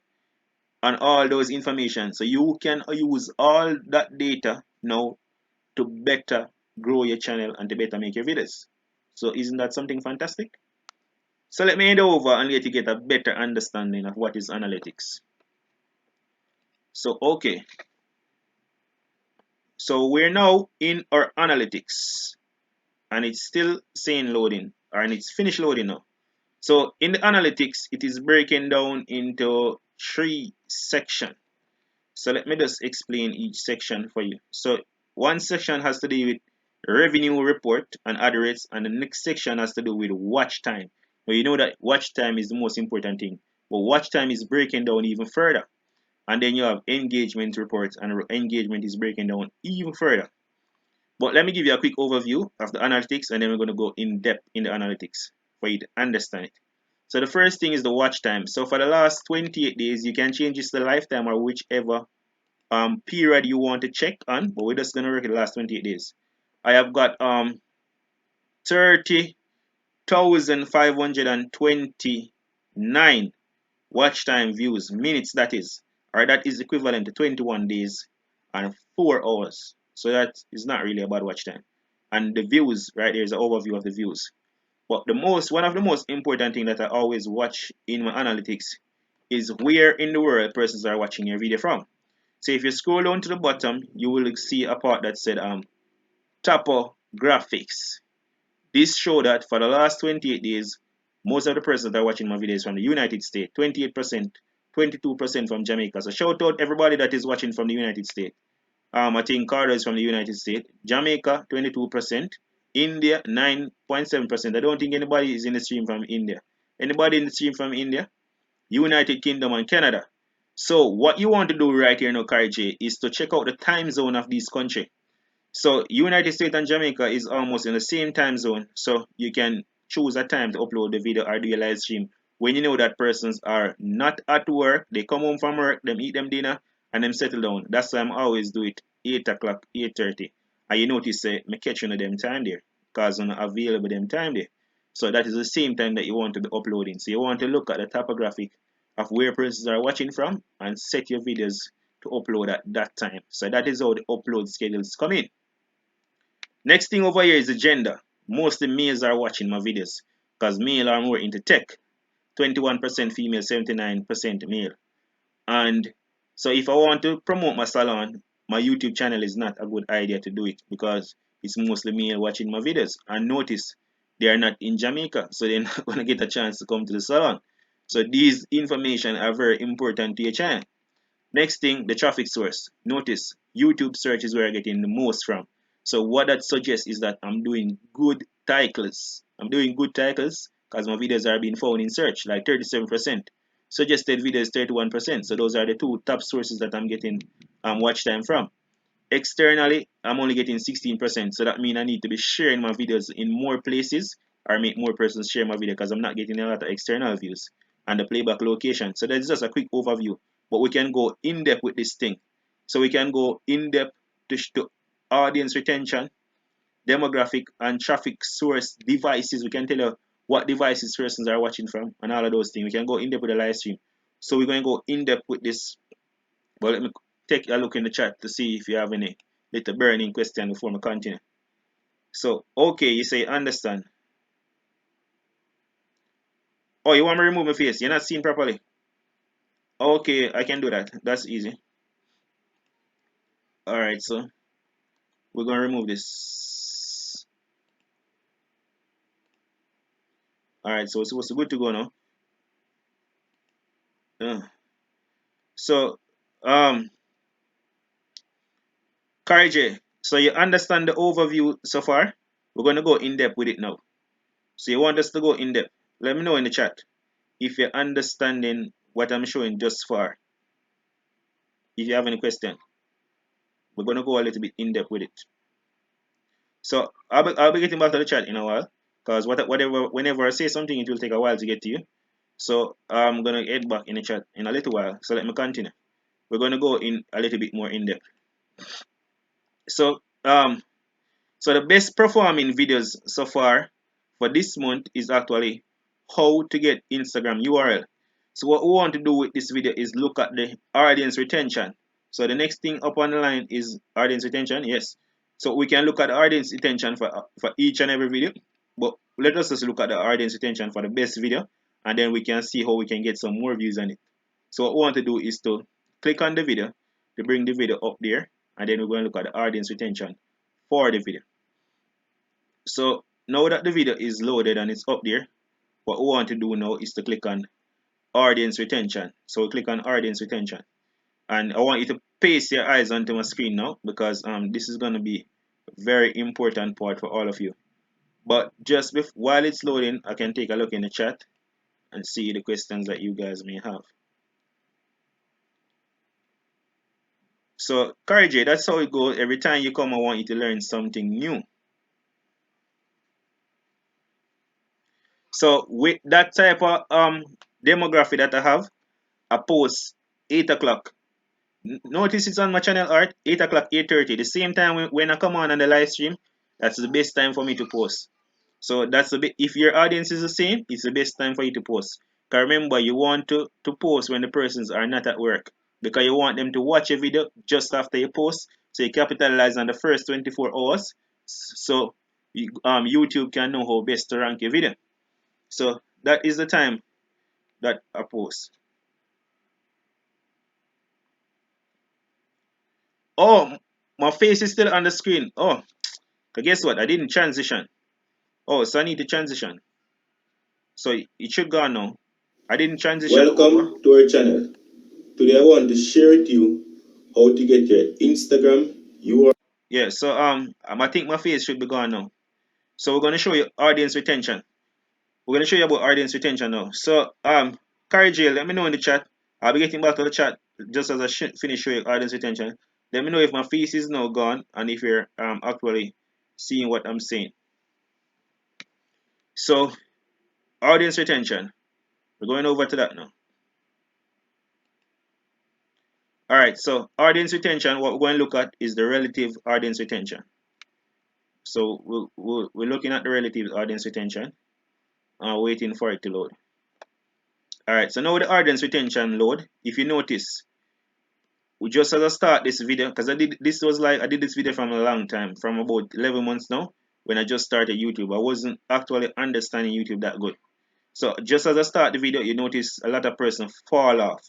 and all those information. So you can use all that data now to better grow your channel and to better make your videos. So isn't that something fantastic? So let me hand over and let you get a better understanding of what is analytics. So okay, so we're now in our analytics and it's still saying loading, and it's finished loading now. So in the analytics, it is breaking down into 3 sections. So let me just explain each section for you. So one section has to do with revenue report and ad rates, and the next section has to do with watch time. Well, you know that watch time is the most important thing, but watch time is breaking down even further. And then you have engagement reports, and engagement is breaking down even further. But let me give you a quick overview of the analytics, and then we're going to go in depth in the analytics for you to understand it. So the first thing is the watch time. So for the last 28 days, you can change this to lifetime or whichever period you want to check on, but we're just going to work the last 28 days. I have got 30,529 watch time views, minutes that is, or that is equivalent to 21 days and 4 hours. So that is not really a bad watch time. And the views, right there is an overview of the views. But one of the most important thing that I always watch in my analytics is where in the world persons are watching your video from. So if you scroll down to the bottom, you will see a part that said topographics. This show that for the last 28 days, most of the persons that are watching my videos from the United States, 28%, 22% from Jamaica. So shout out everybody that is watching from the United States. I think Carter is from the United States. Jamaica, 22%. India, 9.7%. I don't think anybody is in the stream from India. Anybody in the stream from India? United Kingdom and Canada. So what you want to do right here now, Karij, is to check out the time zone of these countries. So United States and Jamaica is almost in the same time zone. So you can choose a time to upload the video or do your live stream when you know that persons are not at work. They come home from work, them eat them dinner, and them settle down. That's why I'm always do it 8 o'clock, 8:30. And you notice me catch you them time there because I'm available them time there. So that is the same time that you want to be uploading. So you want to look at the topographic of where persons are watching from and set your videos to upload at that time. So that is how the upload schedules come in. Next thing over here is the gender. Mostly males are watching my videos because male are more into tech. 21% female, 79% male. And so if I want to promote my salon, my YouTube channel is not a good idea to do it because it's mostly male watching my videos. And notice they are not in Jamaica, so they're not going to get a chance to come to the salon. So these information are very important to your channel. Next thing, the traffic source. Notice YouTube search is where I'm getting the most from. So what that suggests is that I'm doing good titles. I'm doing good titles because my videos are being found in search, like 37%. Suggested videos 31%. So those are the two top sources that I'm getting watch time from. Externally, I'm only getting 16%. So that means I need to be sharing my videos in more places or make more persons share my video because I'm not getting a lot of external views and the playback location. So that's just a quick overview. But we can go in depth with this thing. So we can go in depth to audience retention, demographic, and traffic source devices. We can tell you what devices persons are watching from and all of those things. We can go in depth with the live stream. So we're going to go in depth with this. But let me take a look in the chat to see if you have any little burning question before we continue. So, okay, you say understand. Oh, you want me to remove my face? You're not seeing properly. Okay, I can do that. That's easy. Alright, so we're going to remove this. Alright, so it's supposed to be good to go now. So, Karij, so you understand the overview so far? We're going to go in depth with it now. So you want us to go in depth? Let me know in the chat if you're understanding what I'm showing just far. If you have any question, we're going to go a little bit in depth with it. So I'll be getting back to the chat in a while because whenever I say something, it will take a while to get to you. So I'm going to head back in the chat in a little while. So let me continue. We're going to go in a little bit more in depth. So so the best performing videos so far for this month is actually how to get Instagram URL. So what we want to do with this video is look at the audience retention. So the next thing up on the line is audience retention. Yes. So we can look at the audience retention for each and every video. But let us just look at the audience retention for the best video, and then we can see how we can get some more views on it. So what we want to do is to click on the video to bring the video up there, and then we're going to look at the audience retention for the video. So now that the video is loaded and it's up there, what we want to do now is to click on audience retention. So we click on audience retention, and I want you to paste your eyes onto my screen now, because this is going to be a very important part for all of you. But just while it's loading, I can take a look in the chat and see the questions that you guys may have. So Kari J, that's how it goes. Every time you come, I want you to learn something new. So with that type of demographic that I have, I post 8 o'clock. Notice it's on my channel art, 8 o'clock, 8:30. The same time when I come on the live stream, that's the best time for me to post. So that's a bit, if your audience is the same, it's the best time for you to post. Because remember, you want to post when the persons are not at work, because you want them to watch a video just after you post, so you capitalize on the first 24 hours, so YouTube can know how best to rank your video. So that is the time that I post. Oh, my face is still on the screen. Oh, guess what? I didn't transition. Oh, so I need to transition. So it should go now. I didn't transition. Welcome to our channel. Today I want to share with you how to get your Instagram URL. Yeah, so I think my face should be gone now. So we're gonna show you audience retention. We're gonna show you about audience retention now. So Kari J, let me know in the chat. I'll be getting back to the chat just as I finish showing audience retention. Let me know if my face is now gone and if you're actually seeing what I'm saying. So audience retention. We're going over to that now. Alright, so audience retention, what we're going to look at is the relative audience retention. So we're looking at the relative audience retention, waiting for it to load. Alright, so now the audience retention load. If you notice, we just as I start this video, because I did this video from a long time, from about 11 months now, when I just started YouTube. I wasn't actually understanding YouTube that good. So just as I start the video, you notice a lot of persons fall off.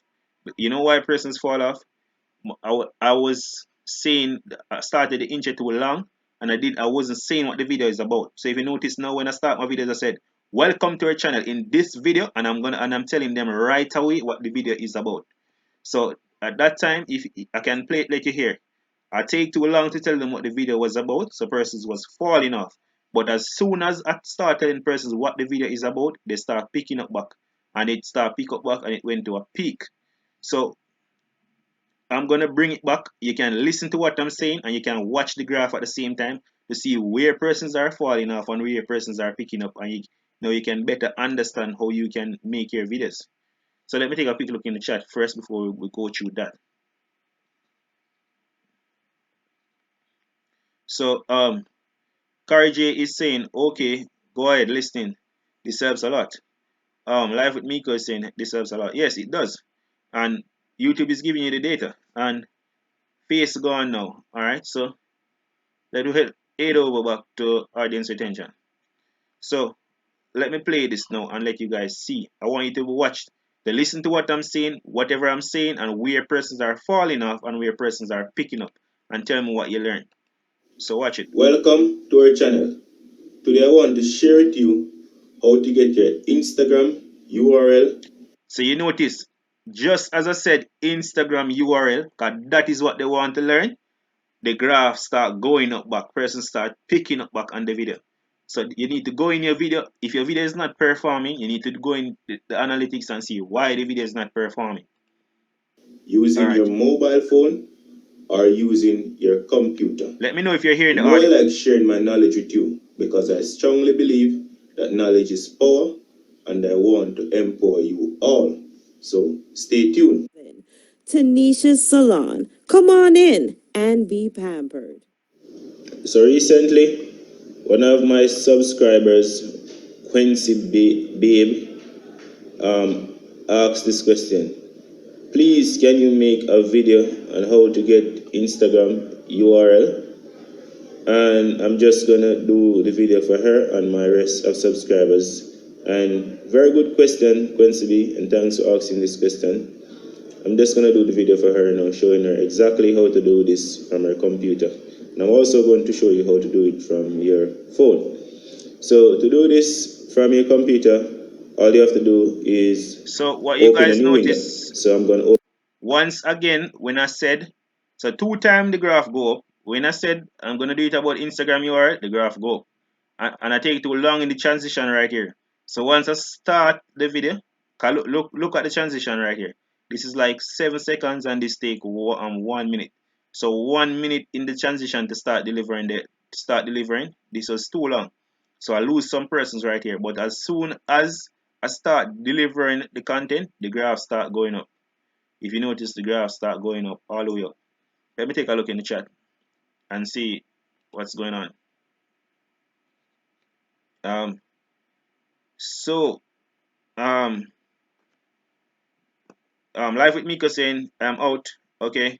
You know why persons fall off? I was saying, I started the intro too long, and I wasn't saying what the video is about. So if you notice now, when I start my videos, I said, welcome to our channel in this video, and I'm telling them right away what the video is about. So at that time, if I can play it, let you hear. I take too long to tell them what the video was about, so persons was falling off. But as soon as I start telling persons what the video is about, they start picking up back, and it start pick up back, and it went to a peak. So I'm gonna bring it back. You can listen to what I'm saying, and you can watch the graph at the same time to see where persons are falling off and where persons are picking up, and you can better understand how you can make your videos. So let me take a quick look in the chat first before we go through that. So Kari J is saying, okay, go ahead, listening. This helps a lot. Live with Miko is saying this helps a lot. Yes, it does. And YouTube is giving you the data. And face gone now. Alright, so let's head over back to audience retention. So let me play this now and let you guys see. I want you to watch, to listen to what I'm saying, whatever I'm saying, and where persons are falling off and where persons are picking up, and tell me what you learned. So watch it. Welcome to our channel. Today I want to share with you how to get your Instagram URL. So you notice, just as I said, Instagram URL, because that is what they want to learn, the graph start going up back, persons start picking up back on the video. So you need to go in your video. If your video is not performing, you need to go in the analytics and see why the video is not performing. Using your mobile phone or using your computer. Let me know if you're hearing the audio. audio. I like sharing my knowledge with you because I strongly believe that knowledge is power, and I want to empower you all. So stay tuned. Tanisha's Salon. Come on in and be pampered. So recently, one of my subscribers, Quincy Babe, asked this question. Please, can you make a video on how to get Instagram URL? And I'm just gonna do the video for her and my rest of subscribers. And very good question, Quincy B, and thanks for asking this question. I'm just gonna do the video for her now, showing her exactly how to do this from her computer. And I'm also going to show you how to do it from your phone. So to do this from your computer, all you have to do is So what you open a guys new window. notice, So I'm gonna open. once again, when I said, so 2 times the graph go up. When I said I'm gonna do it about Instagram URL, the graph go up. And I take too long in the transition right here. So once I start the video, look at the transition right here. This is like 7 seconds, and this take 1 minute. So 1 minute in the transition to start delivering. This was too long. So I lose some persons right here. But as soon as I start delivering the content, the graph start going up. If you notice, the graph start going up all the way up. Let me take a look in the chat and see what's going on. Um, so live with Miko saying I'm out. Okay.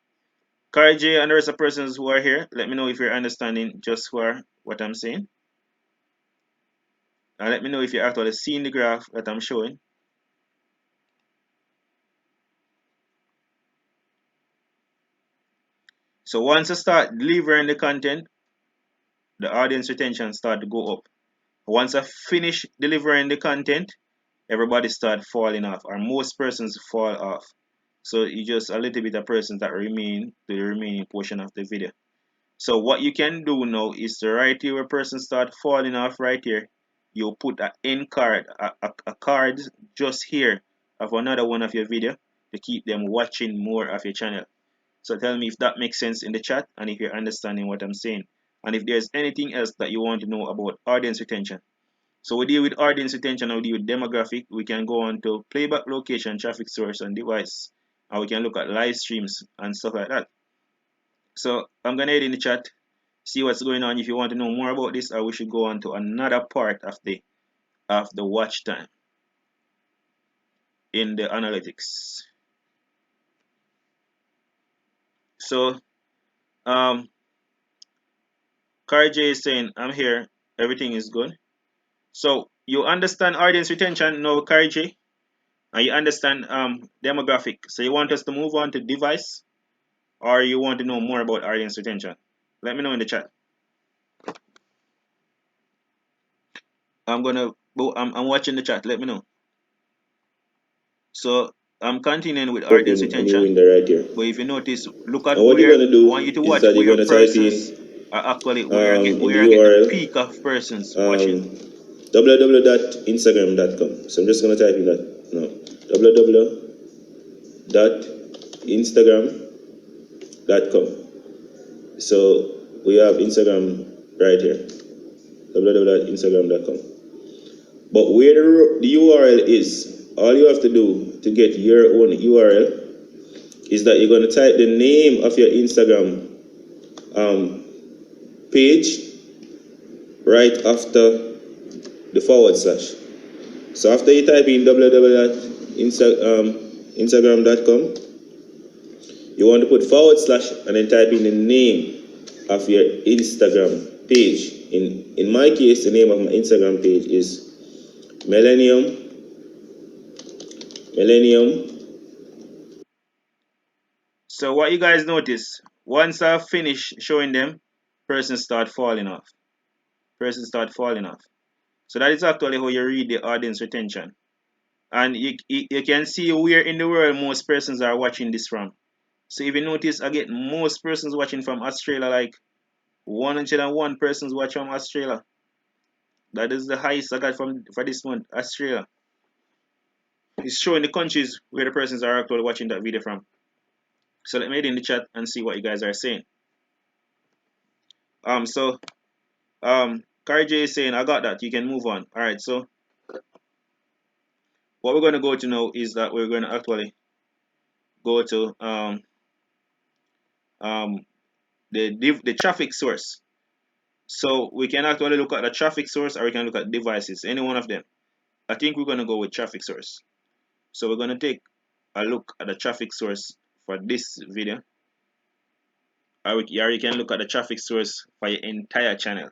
Kari J and the rest of persons who are here, let me know if you're understanding just what I'm saying. And let me know if you're actually seeing the graph that I'm showing. So once I start delivering the content, the audience retention start to go up. Once I finish delivering the content, everybody start falling off, or most persons fall off. So it's just a little bit of persons that remain to the remaining portion of the video. So what you can do now is to right here where person start falling off right here, you put an end card, a card just here of another one of your video to keep them watching more of your channel. So tell me if that makes sense in the chat and if you're understanding what I'm saying. And if there's anything else that you want to know about audience retention. So we deal with audience retention, we deal with demographic. We can go on to playback location, traffic source, and device. And we can look at live streams and stuff like that. So I'm gonna head in the chat, see what's going on. If you want to know more about this, or we should go on to another part of the watch time in the analytics. So Kari J is saying I'm here, everything is good. So you understand audience retention now, Kari J, and you understand demographic. So you want us to move on to device, or you want to know more about audience retention? Let me know in the chat. I'm watching the chat. Let me know. So I'm continuing with audience Open a new retention. window right here. But if you notice, look at And what you're where gonna I do want you to is watch that you're where gonna type persons in are actually in where the I get the URL peak of persons watching. www.instagram.com. So I'm just gonna type in that now. www.instagram.com. So we have Instagram right here. www.instagram.com. But where the URL is, all you have to do to get your own URL is that you're going to type the name of your Instagram page right after the forward slash. So after you type in www.instagram.com, you want to put forward slash and then type in the name of your Instagram page. In my case, the name of my Instagram page is Millennium. So what you guys notice, once I finish showing them, persons start falling off. Persons start falling off. So that is actually how you read the audience retention. And you can see where in the world most persons are watching this from. So if you notice, I get most persons watching from Australia, like 101 persons watch from Australia. That is the highest I got for this month, Australia. It's showing the countries where the persons are actually watching that video from. So let me head in the chat and see what you guys are saying. So Kari J is saying I got that. You can move on. Alright, so what we're gonna go to now is that we're gonna actually go to the traffic source. So we can actually look at the traffic source, or we can look at devices, any one of them. I think we're gonna go with traffic source. So we're going to take a look at the traffic source for this video, or you can look at the traffic source for your entire channel.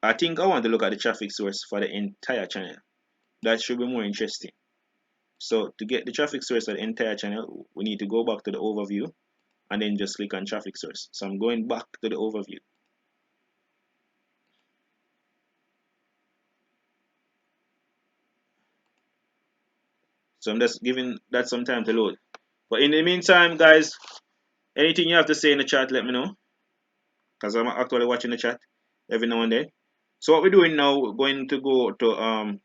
I think I want to look at the traffic source for the entire channel. That should be more interesting. So to get the traffic source for the entire channel, we need to go back to the overview and then just click on traffic source. So I'm going back to the overview. So I'm just giving that some time to load. But in the meantime, guys, anything you have to say in the chat, let me know, because I'm actually watching the chat every now and then. So what we're doing now, we're going to go to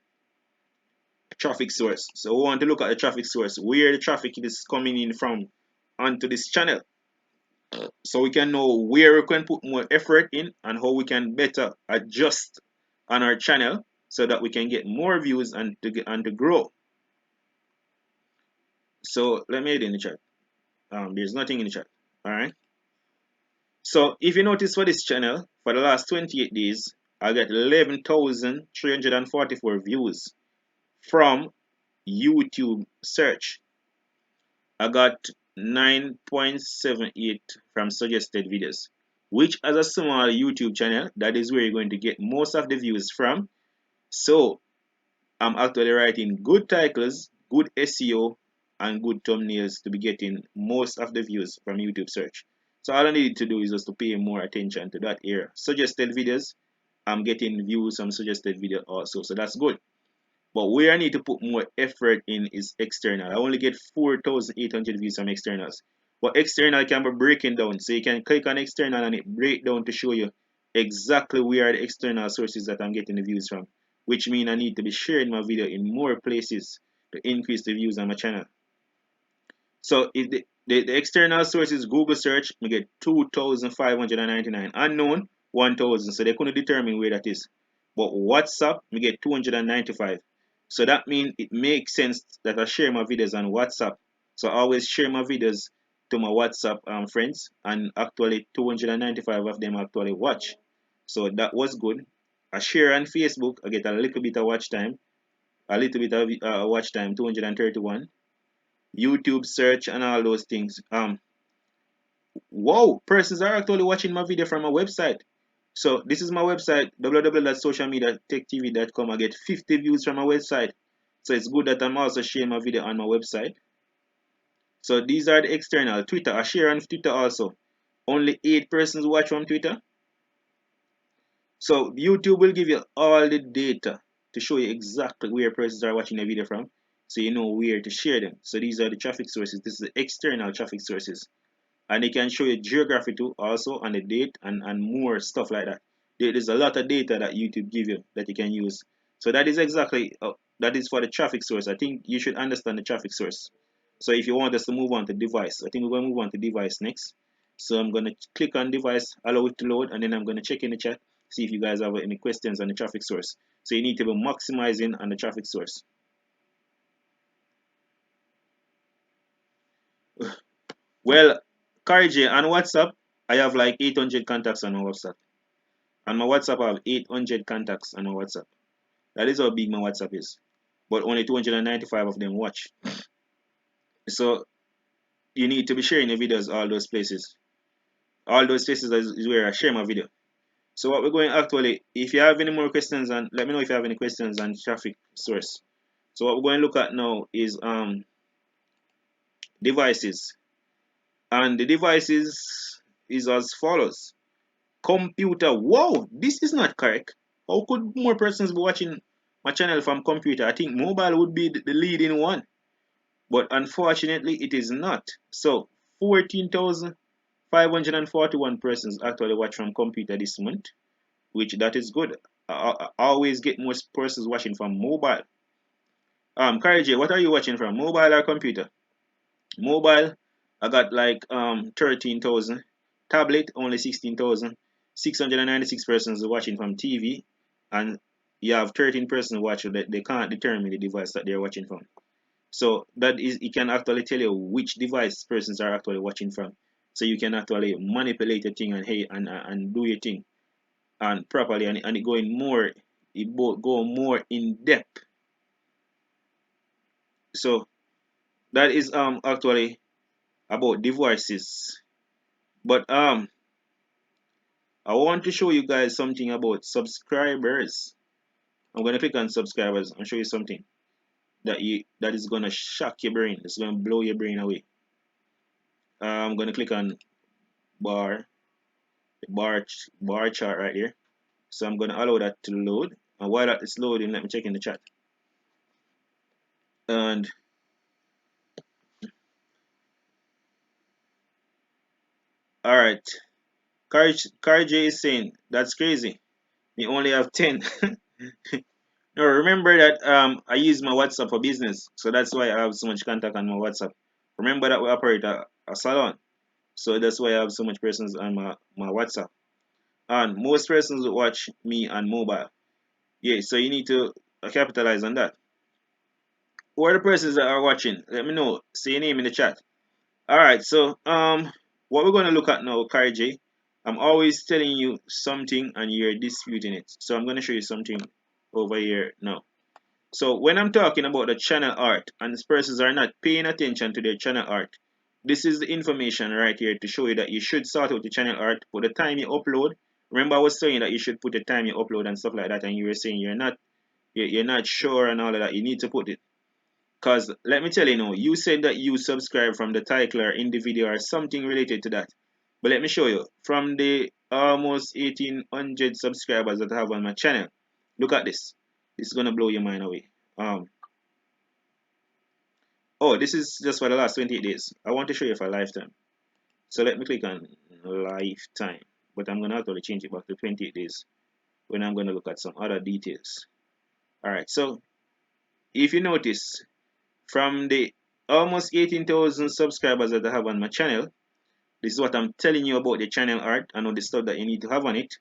traffic source. So we want to look at the traffic source, where the traffic is coming in from onto this channel, so we can know where we can put more effort in and how we can better adjust on our channel so that we can get more views and to grow. So let me hit in the chat. There's nothing in the chat. All right. So if you notice for this channel, for the last 28 days, I got 11,344 views from YouTube search. I got 9.78 from suggested videos, which as a small YouTube channel, that is where you're going to get most of the views from. So I'm actually writing good titles, good SEO, and good thumbnails to be getting most of the views from YouTube search. So all I need to do is just to pay more attention to that area. Suggested videos, I'm getting views from suggested video also, so that's good. But where I need to put more effort in is external. I only get 4,800 views from externals. But external can be breaking down. So you can click on external and it break down to show you exactly where are the external sources that I'm getting the views from. Which means I need to be sharing my video in more places to increase the views on my channel. So if the external source is Google search, we get 2,599. Unknown, 1,000. So they couldn't determine where that is. But WhatsApp, we get 295. So that means it makes sense that I share my videos on WhatsApp. So I always share my videos to my WhatsApp friends, and actually 295 of them actually watch. So that was good. I share on Facebook, I get a little bit of watch time, 231. YouTube search and all those things. Wow, persons are actually watching my video from my website. So this is my website, www.socialmediatech.tv.com. I get 50 views from my website. So it's good that I'm also sharing my video on my website. So these are the external. Twitter, I share on Twitter also. Only 8 persons watch from Twitter. So YouTube will give you all the data to show you exactly where persons are watching the video from, so you know where to share them. So these are the traffic sources. This is the external traffic sources. And it can show you geography too also, and the date and more stuff like that. There's a lot of data that YouTube give you that you can use. So that is exactly that is for the traffic source. I think you should understand the traffic source. So if you want us to move on to device, I think we're going to move on to device next. So I'm going to click on device, allow it to load, and then I'm going to check in the chat, see if you guys have any questions on the traffic source. So you need to be maximizing on the traffic source. Well, Karj, on WhatsApp, I have like 800 contacts on my WhatsApp. On my WhatsApp, I have 800 contacts on my WhatsApp. That is how big my WhatsApp is. But only 295 of them watch. So you need to be sharing your videos all those places. All those places is where I share my video. So what we're going actually, if you have any more questions, and let me know if you have any questions on traffic source. So what we're going to look at now is devices. And the devices is as follows. Computer. Whoa, this is not correct. How could more persons be watching my channel from computer? I think mobile would be the leading one, but unfortunately it is not. So 14,541 persons actually watch from computer this month, which that is good. I always get most persons watching from mobile. Kari J, what are you watching from, mobile or computer? Mobile, I got like 13,000. Tablet, only 16,000. 696 persons watching from TV, and you have 13 persons watching that they can't determine the device that they're watching from. So that is, it can actually tell you which device persons are actually watching from. So you can actually manipulate your thing and hey and do your thing and properly, and it going more, it go more in depth So that is actually about devices. But I want to show you guys something about subscribers. I'm gonna click on subscribers and show you something that is gonna shock your brain. It's gonna blow your brain away. I'm gonna click on bar, bar chart right here. So I'm gonna allow that to load. And while that is loading, let me check in the chat. And all right, J is saying that's crazy. We only have 10. No, remember that I use my WhatsApp for business, so that's why I have so much contact on my WhatsApp. Remember that we operate a salon, so that's why I have so much persons on my WhatsApp. And most persons watch me on mobile. Yeah, so you need to capitalize on that. Who are the persons that are watching? Let me know. Say your name in the chat. All right, so what we're gonna look at now, Kari J. I'm always telling you something and you're disputing it. So I'm gonna show you something over here now. So when I'm talking about the channel art and these persons are not paying attention to their channel art, this is the information right here to show you that you should sort out the channel art for the time you upload. Remember I was saying that you should put the time you upload and stuff like that, and you were saying you're not sure and all of that. You need to put it. Because let me tell you now, you said that you subscribe from the title or in the video or something related to that. But let me show you. From the almost 1800 subscribers that I have on my channel, look at this. This is going to blow your mind away. Oh, this is just for the last 28 days. I want to show you for a lifetime. So let me click on lifetime. But I'm going to actually change it back to 28 days when I'm going to look at some other details. Alright, so if you notice, from the almost 18,000 subscribers that I have on my channel, this is what I'm telling you about the channel art and all the stuff that you need to have on it.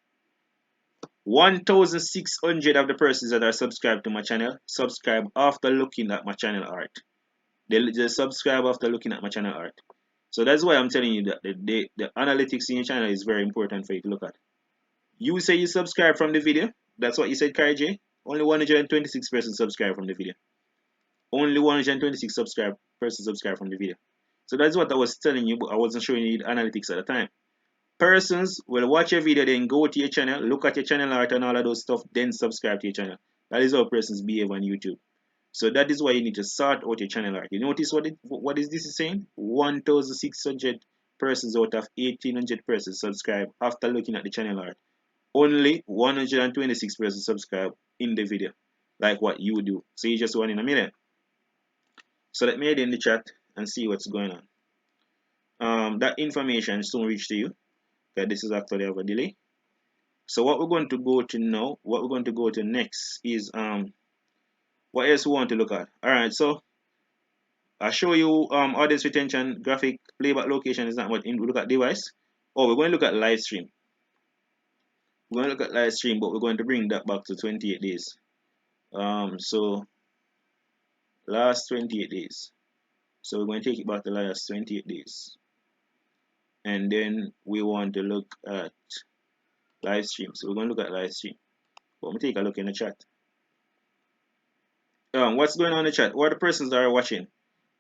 1,600 of the persons that are subscribed to my channel subscribe after looking at my channel art. They subscribe after looking at my channel art. So that's why I'm telling you that the analytics in your channel is very important for you to look at. You say you subscribe from the video. That's what you said, Kari J. Only 126 persons subscribe from the video. Only 126 persons subscribe from the video. So that's what I was telling you, but I wasn't showing you the analytics at the time. Persons will watch your video, then go to your channel, look at your channel art and all of those stuff, then subscribe to your channel. That is how persons behave on YouTube. So that is why you need to sort out your channel art. You notice what is this saying? 1,600 persons out of 1,800 persons subscribe after looking at the channel art. Only 126 persons subscribe in the video, like what you do. So you just 1 in a million. So let me head in the chat and see what's going on. That information soon reach to you. Okay, this is actually have a delay. So what we're going to go to now, what we're going to go to next is what else we want to look at. Alright, so I show you audience retention, graphic, playback location is not what in look at device. Oh, we're going to look at live stream. We're going to look at live stream, but we're going to bring that back to 28 days. So last 28 days. So we're going to take it back to last 28 days. And then we want to look at live stream. So we're going to look at live stream. But let me take a look in the chat. What's going on in the chat? What are the persons that are watching?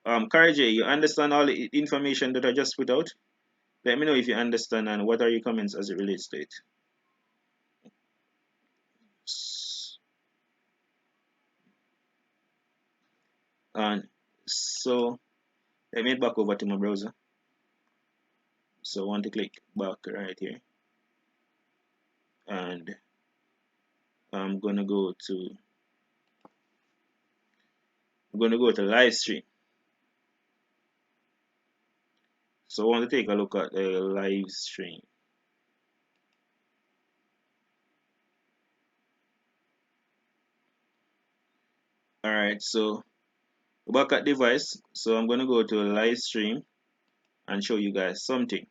Kari J, you understand all the information that I just put out? Let me know if you understand and what are your comments as it relates to it. And so let me head back over to my browser. So I want to click back right here. And I'm gonna go to live stream. So I want to take a look at the live stream. Alright, so back at device. So I'm gonna go to live stream and show you guys something.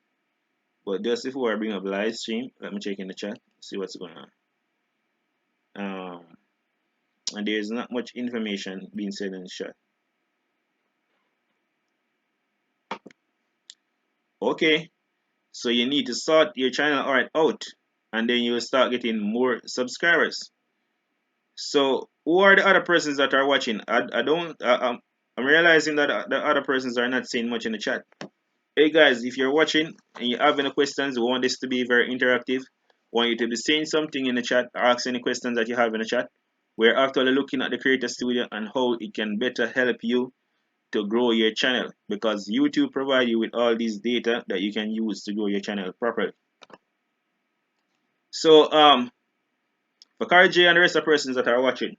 But just before I bring up live stream, let me check in the chat, see what's going on. And there's not much information being said in the chat. Okay, so you need to sort your channel art out, and then you'll start getting more subscribers. So who are the other persons that are watching? I'm realizing that the other persons are not saying much in the chat. Hey guys, if you're watching and you have any questions, we want this to be very interactive. Want you to be saying something in the chat, ask any questions that you have in the chat. We're actually looking at the Creator Studio and how it can better help you to grow your channel, because YouTube provide you with all these data that you can use to grow your channel properly. So for J and the rest of the persons that are watching,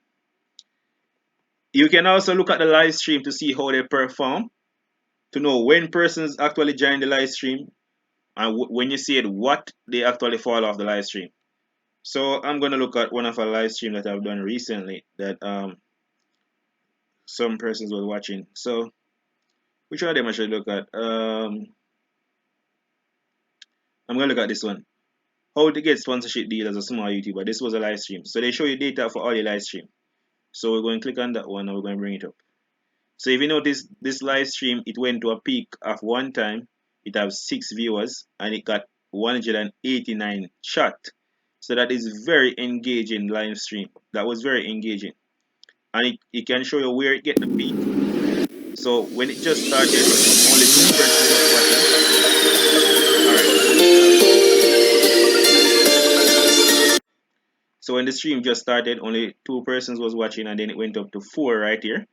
you can also look at the live stream to see how they perform, to know when persons actually join the live stream, and when you see it, what they actually fall off the live stream. So I'm gonna look at one of a live stream that I've done recently that some persons were watching. So which one of them I should look at? I'm gonna look at this one. How to get sponsorship deal as a small YouTuber. This was a live stream. So they show you data for all your live stream. So we're going to click on that one and we're going to bring it up. So if you notice this live stream, it went to a peak of one time. It has 6 viewers and it got 189 chat. So that is very engaging live stream. That was very engaging. And it can show you where it get the peak. So when it just started, only 2 persons was watching. Alright. So when the stream just started, only 2 persons was watching, and then it went up to 4 right here.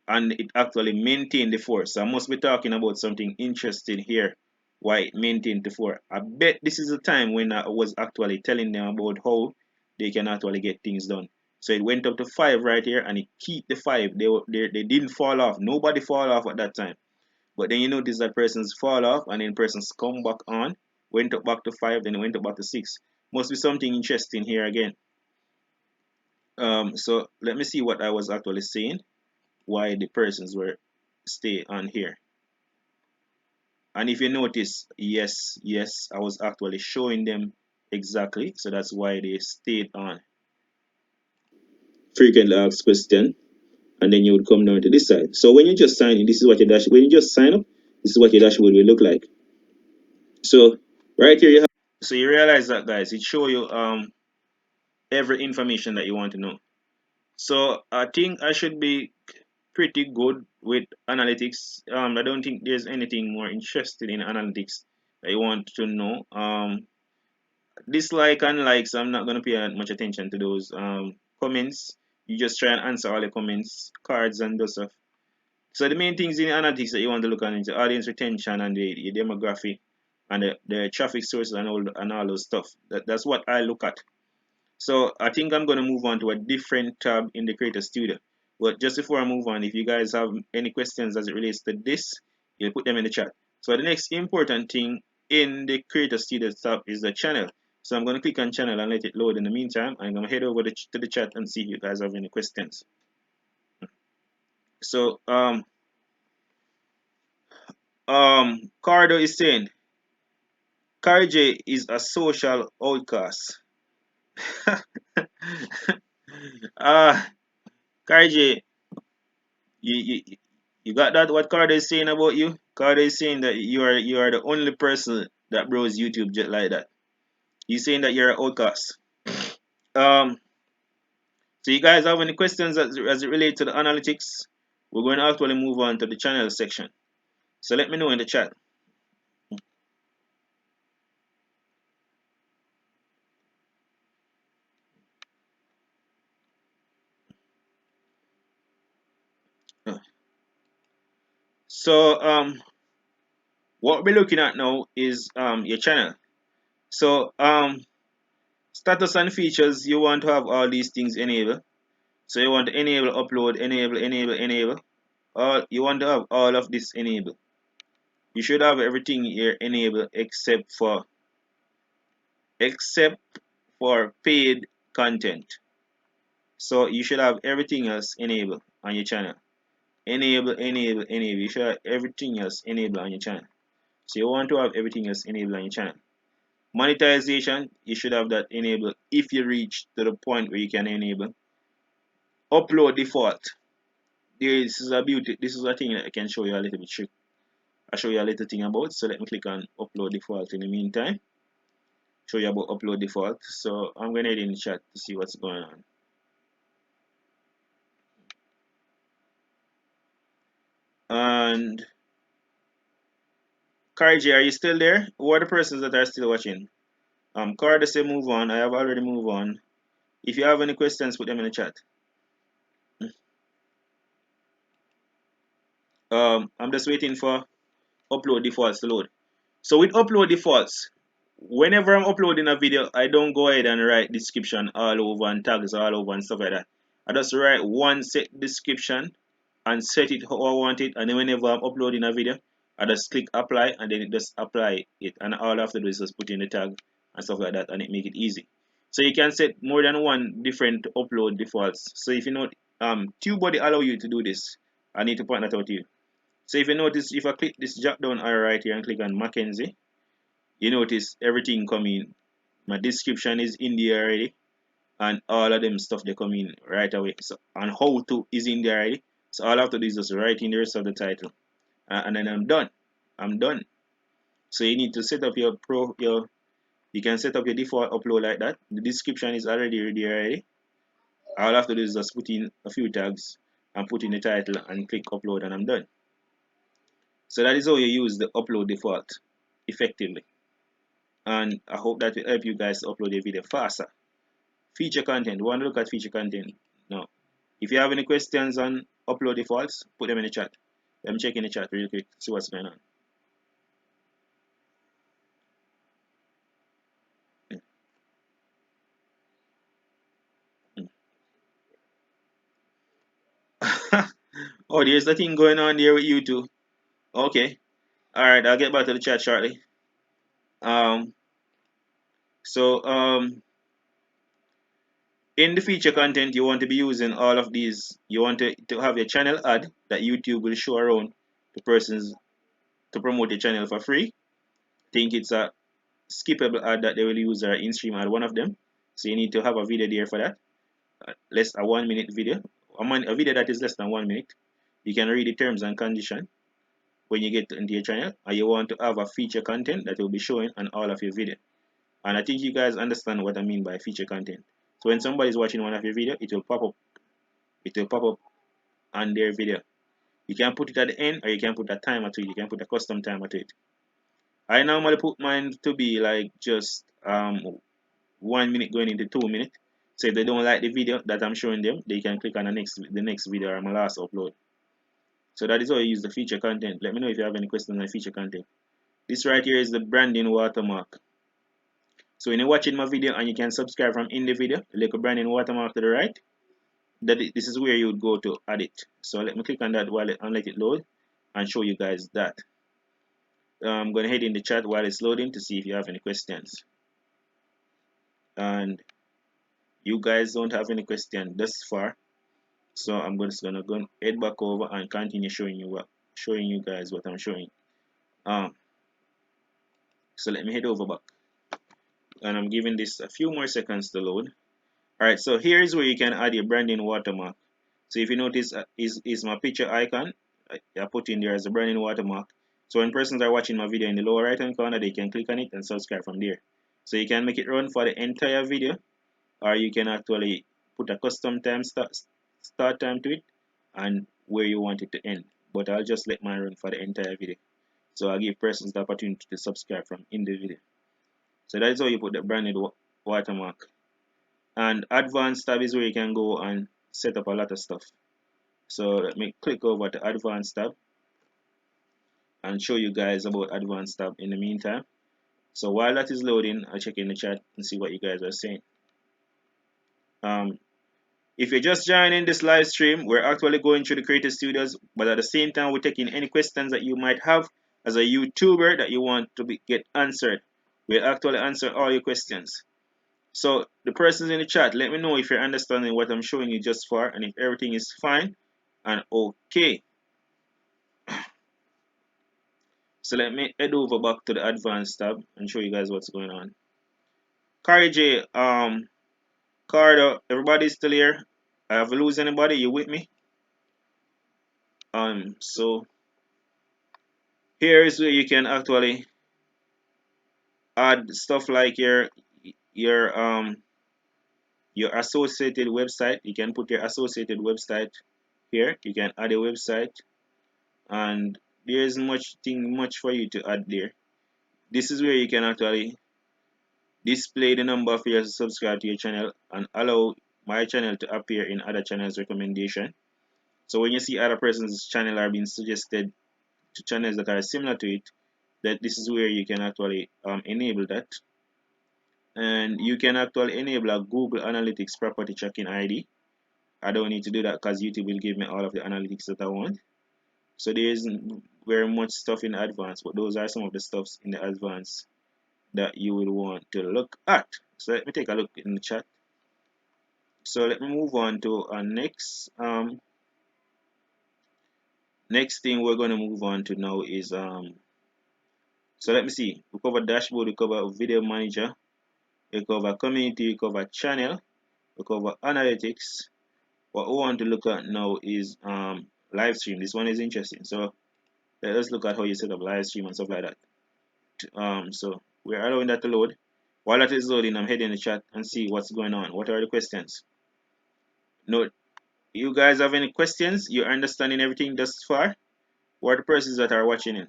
And it actually maintained the 4. So I must be talking about something interesting here. Why it maintained the 4. I bet this is the time when I was actually telling them about how they can actually get things done. So it went up to 5 right here, and it keep the 5. They didn't fall off. Nobody fall off at that time. But then you notice that persons fall off, and then persons come back on, went up back to 5, then went up back to 6. Must be something interesting here again. So let me see what I was actually saying, why the persons were stay on here. And if you notice, yes, I was actually showing them exactly, so that's why they stayed on. Frequently asked question, and then you would come down to this side. So when you just sign in, this is what your dashboard. When you just sign up, this is what your dashboard will look like. So right here you have. So you realize that, guys, it show you every information that you want to know. So I think I should be pretty good with analytics. I don't think there's anything more interested in analytics that you want to know. Dislike and likes, I'm not gonna pay much attention to those. Comments, you just try and answer all the comments, cards and those stuff. So the main things in analytics that you want to look at is the audience retention and the demographic and the traffic sources and all those stuff. That's what I look at. So I think I'm gonna move on to a different tab in the Creator Studio. But just before I move on, if you guys have any questions as it relates to this, you'll put them in the chat. So the next important thing in the Creator Studio tab is the channel. So I'm gonna click on channel and let it load. In the meantime, I'm gonna head over to the chat and see if you guys have any questions. So Cardo is saying J is a social outcast. J, you got that? What Cardo is saying about you? Cardo is saying that you are the only person that browse YouTube just like that. He's saying that you're an outcast. So you guys have any questions as it relates to the analytics? We're going to actually move on to the channel section. So let me know in the chat. So what we're looking at now is your channel. So status and features, you want to have all these things enabled. So you want to enable upload, enable. You want to have all of this enabled. You should have everything here enabled except for paid content. So you should have everything else enabled on your channel. Enable. You should have everything else enabled on your channel. So you want to have everything else enabled on your channel. Monetization, you should have that enabled if you reach to the point where you can enable. Upload default. This is a beauty. This is a thing that I can show you a little bit trick. I'll show you a little thing about. So let me click on upload default in the meantime. Show you about upload default. So I'm gonna head in the chat to see what's going on. And Karji, are you still there? Who are the persons that are still watching? Carda say move on. I have already moved on. If you have any questions, put them in the chat. I'm just waiting for upload defaults to load. So with upload defaults, whenever I'm uploading a video, I don't go ahead and write description all over and tags all over and stuff like that. I just write one set description and set it how I want it, and then whenever I'm uploading a video, I just click apply and then it just apply it, and all I have to do is just put in the tag and stuff like that, and it make it easy. So you can set more than one different upload defaults. So if you know TubeBuddy allow you to do this, I need to point that out to you. So if you notice, if I click this drop down arrow right here and click on Mackenzie, you notice everything coming. My description is in there already, and all of them stuff they come in right away. So and how to is in there already. So all I have to do is just write in the rest of the title, and then I'm done. I'm done. So you need to set up your you can set up your default upload like that. The description is already ready already. All I have to do is just put in a few tags and put in the title and click upload, and I'm done. So that is how you use the upload default effectively. And I hope that will help you guys to upload your video faster. Feature content. We want to look at feature content now. If you have any questions on upload defaults, put them in the chat. Let me check in the chat real quick, see what's going on. Oh, there's a thing going on there with you too. Okay. Alright, I'll get back to the chat shortly. Um so in the feature content, you want to be using all of these. You want to have your channel ad that YouTube will show around to persons to promote your channel for free. Think it's a skippable ad that they will use, or in-stream ad, one of them. So you need to have a video there for that. Less a 1 minute video. A video that is less than 1 minute. You can read the terms and condition when you get into your channel, and you want to have a feature content that will be showing on all of your video. And I think you guys understand what I mean by feature content. So when somebody is watching one of your video, it will pop up. It will pop up on their video. You can put it at the end, or you can put a timer to it. You can put a custom timer to it. I normally put mine to be like just 1 minute going into 2 minutes. So if they don't like the video that I'm showing them, they can click on the next video or my last upload. So that is how you use the feature content. Let me know if you have any questions on feature content. This right here is the branding watermark. So when you're watching my video and you can subscribe from in the video, the little branding watermark to the right, this is where you would go to add it. So let me click on that while and let it load and show you guys that. I'm going to head in the chat while it's loading to see if you have any questions. And you guys don't have any question thus far, so I'm just gonna go head back over and continue showing you guys what I'm showing. So let me head over back, and I'm giving this a few more seconds to load. Alright, so here is where you can add your branding watermark. So if you notice, is my picture icon I put in there as a branding watermark. So when persons are watching my video in the lower right hand corner, they can click on it and subscribe from there. So you can make it run for the entire video, or you can actually put a custom time start time to it and where you want it to end. But I'll just let mine run for the entire video. So I'll give persons the opportunity to subscribe from in the video. So that's how you put the branded watermark. And advanced tab is where you can go and set up a lot of stuff. So let me click over to advanced tab and show you guys about advanced tab in the meantime. So while that is loading, I'll check in the chat and see what you guys are saying. If you're just joining this live stream, we're actually going through the Creator Studios, but at the same time, we're taking any questions that you might have as a YouTuber that you want to get answered. We'll actually answer all your questions. So the persons in the chat, let me know if you're understanding what I'm showing you just far, and if everything is fine and okay. So let me head over back to the advanced tab and show you guys what's going on. Kari J, Cardo, everybody's still here. I have lose anybody? You with me? So here is where you can actually add stuff like your associated website. You can put your associated website here. You can add a website, and there is much for you to add there. This is where you can actually display the number of years subscribed to your channel and allow my channel to appear in other channels recommendation. So when you see other person's channel are being suggested to channels that are similar to it, that this is where you can actually enable that. And you can actually enable a Google Analytics property tracking ID. I don't need to do that because YouTube will give me all of the analytics that I want. So there isn't very much stuff in advance, but those are some of the stuffs in the advance that you will want to look at. So let me take a look in the chat. So let me move on to our next thing we're going to move on to now is so let me see. We cover dashboard, we cover video manager, we cover community, we cover channel, we cover analytics. What we want to look at now is live stream. This one is interesting. So let us look at how you set up live stream and stuff like that. So we're allowing that to load. While that is loading, I'm heading in the chat and see what's going on. What are the questions? Note, you guys have any questions? You're understanding everything thus far? What are the persons that are watching it?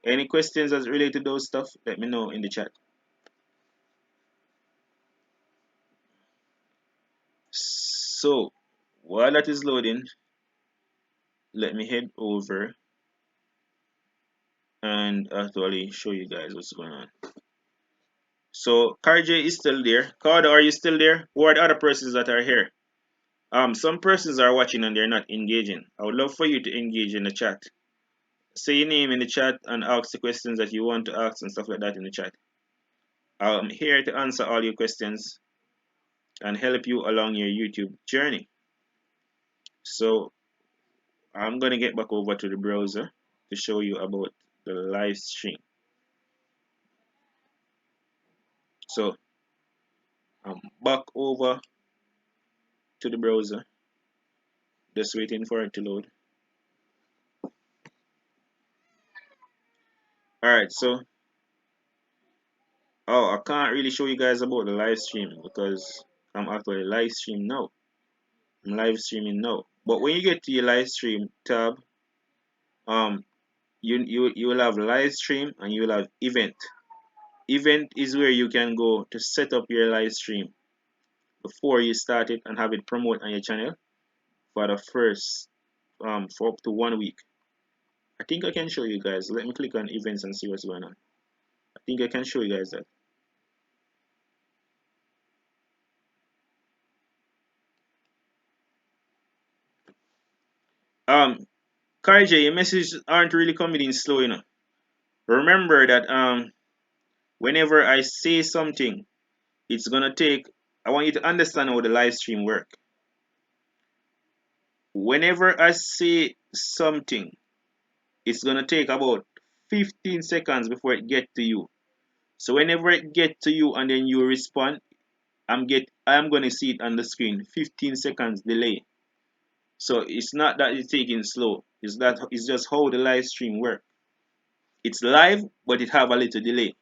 Any questions that's related to those stuff? Let me know in the chat. So while that is loading, let me head over and actually show you guys what's going on. So Karj is still there. Carda, are you still there? Who are the other persons that are here? Some persons are watching and they're not engaging. I would love for you to engage in the chat. Say your name in the chat and ask the questions that you want to ask and stuff like that in the chat. I'm here to answer all your questions and help you along your YouTube journey. So I'm gonna get back over to the browser to show you about the live stream. So I'm back over to the browser, just waiting for it to load. Alright, so I can't really show you guys about the live stream because I'm actually live stream now. I'm live streaming now. But when you get to your live stream tab, you will have live stream and you will have event. Event is where you can go to set up your live stream before you start it and have it promote on your channel for the first for up to 1 week. I think I can show you guys. Let me click on events and see what's going on. I think I can show you guys that. Kaije, your messages aren't really coming in slow enough. Remember that whenever I say something, it's gonna take. I want you to understand how the live stream work. Whenever I say something, it's gonna take about 15 seconds before it get to you. So whenever it get to you and then you respond, I'm gonna see it on the screen. 15 seconds delay. So it's not that it's taking slow. It's just how the live stream work. It's live, but it have a little delay.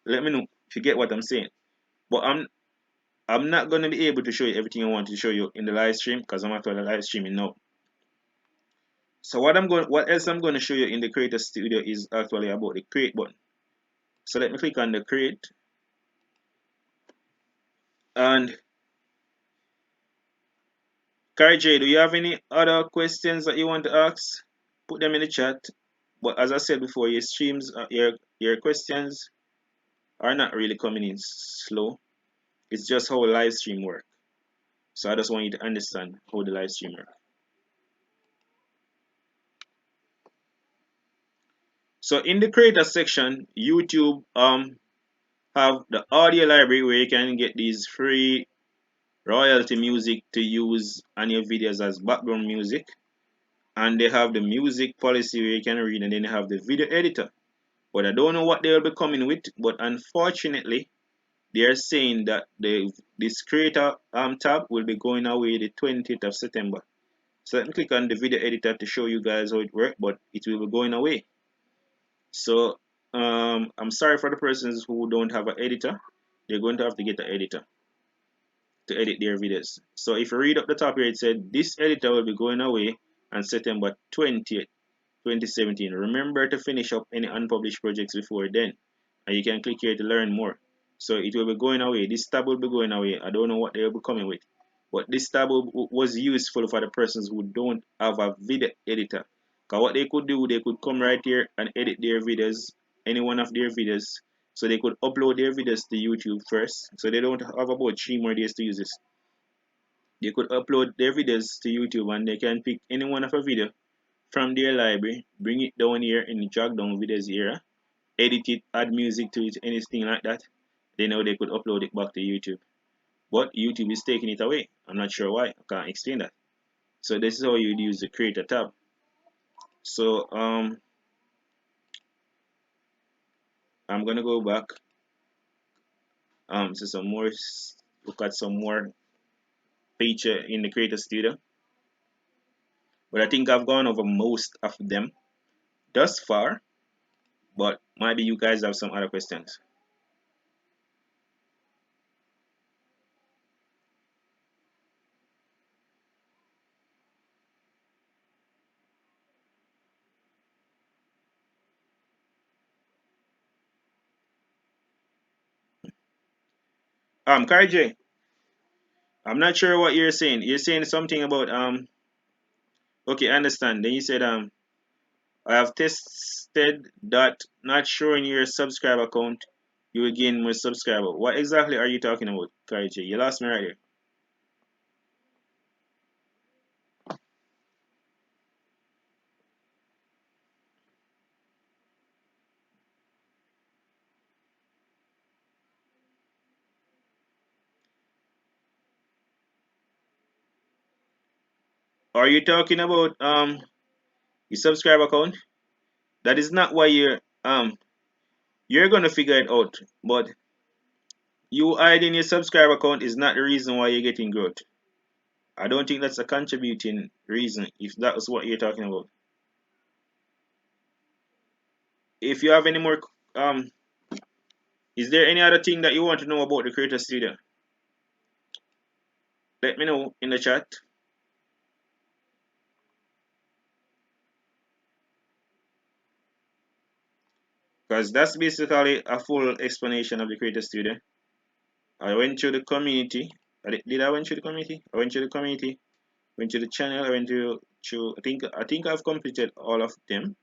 Let me know if you get what I'm saying. But I'm not gonna be able to show you everything I want to show you in the live stream because I'm actually live streaming now. So what else I'm gonna show you in the Creator Studio is actually about the create button. So let me click on the create, and Karj, do you have any other questions that you want to ask? Put them in the chat. But as I said before, your streams, your questions are not really coming in slow. It's just how a live stream work. So I just want you to understand how the live stream work. So in the creator section, YouTube have the audio library where you can get these free royalty music to use on your videos as background music. And they have the music policy where you can read, and then they have the video editor. But I don't know what they will be coming with, but unfortunately they are saying that this creator tab will be going away the 20th of September. So let me click on the video editor to show you guys how it works, but it will be going away. So I'm sorry for the persons who don't have an editor. They're going to have to get an editor to edit their videos. So if you read up the top here, it said this editor will be going away on September 20th. 2017. Remember to finish up any unpublished projects before then, and you can click here to learn more. So it will be going away. This tab will be going away. I don't know what they will be coming with, but this tab was useful for the persons who don't have a video editor. Because what they could do, they could come right here and edit their videos, any one of their videos. So they could upload their videos to YouTube first. So they don't have about 3 more days to use this. They could upload their videos to YouTube and they can pick any one of a video from their library, bring it down here in the drag down videos area, edit it, add music to it, anything like that. They know they could upload it back to YouTube. But YouTube is taking it away. I'm not sure why. I can't explain that. So this is how you'd use the creator tab. So I'm gonna go back to some more, look at some more feature in the Creator Studio. But I think I've gone over most of them thus far. But maybe you guys have some other questions. Kari J, I'm not sure what you're saying. You're saying something about okay, I understand. Then you said I have tested that not showing your subscriber count, you will gain more subscriber. What exactly are you talking about, Kari J? You lost me right here. Are you talking about your subscriber count? That is not why you're gonna figure it out. But you hiding your subscriber count is not the reason why you're getting growth. I don't think that's a contributing reason if that was what you're talking about. If you have any more is there any other thing that you want to know about the Creator Studio? Let me know in the chat. Because that's basically a full explanation of the Creator Studio. I went through the community. Did I went through the community? I went through the community, went to the channel, I went through I think I've completed all of them.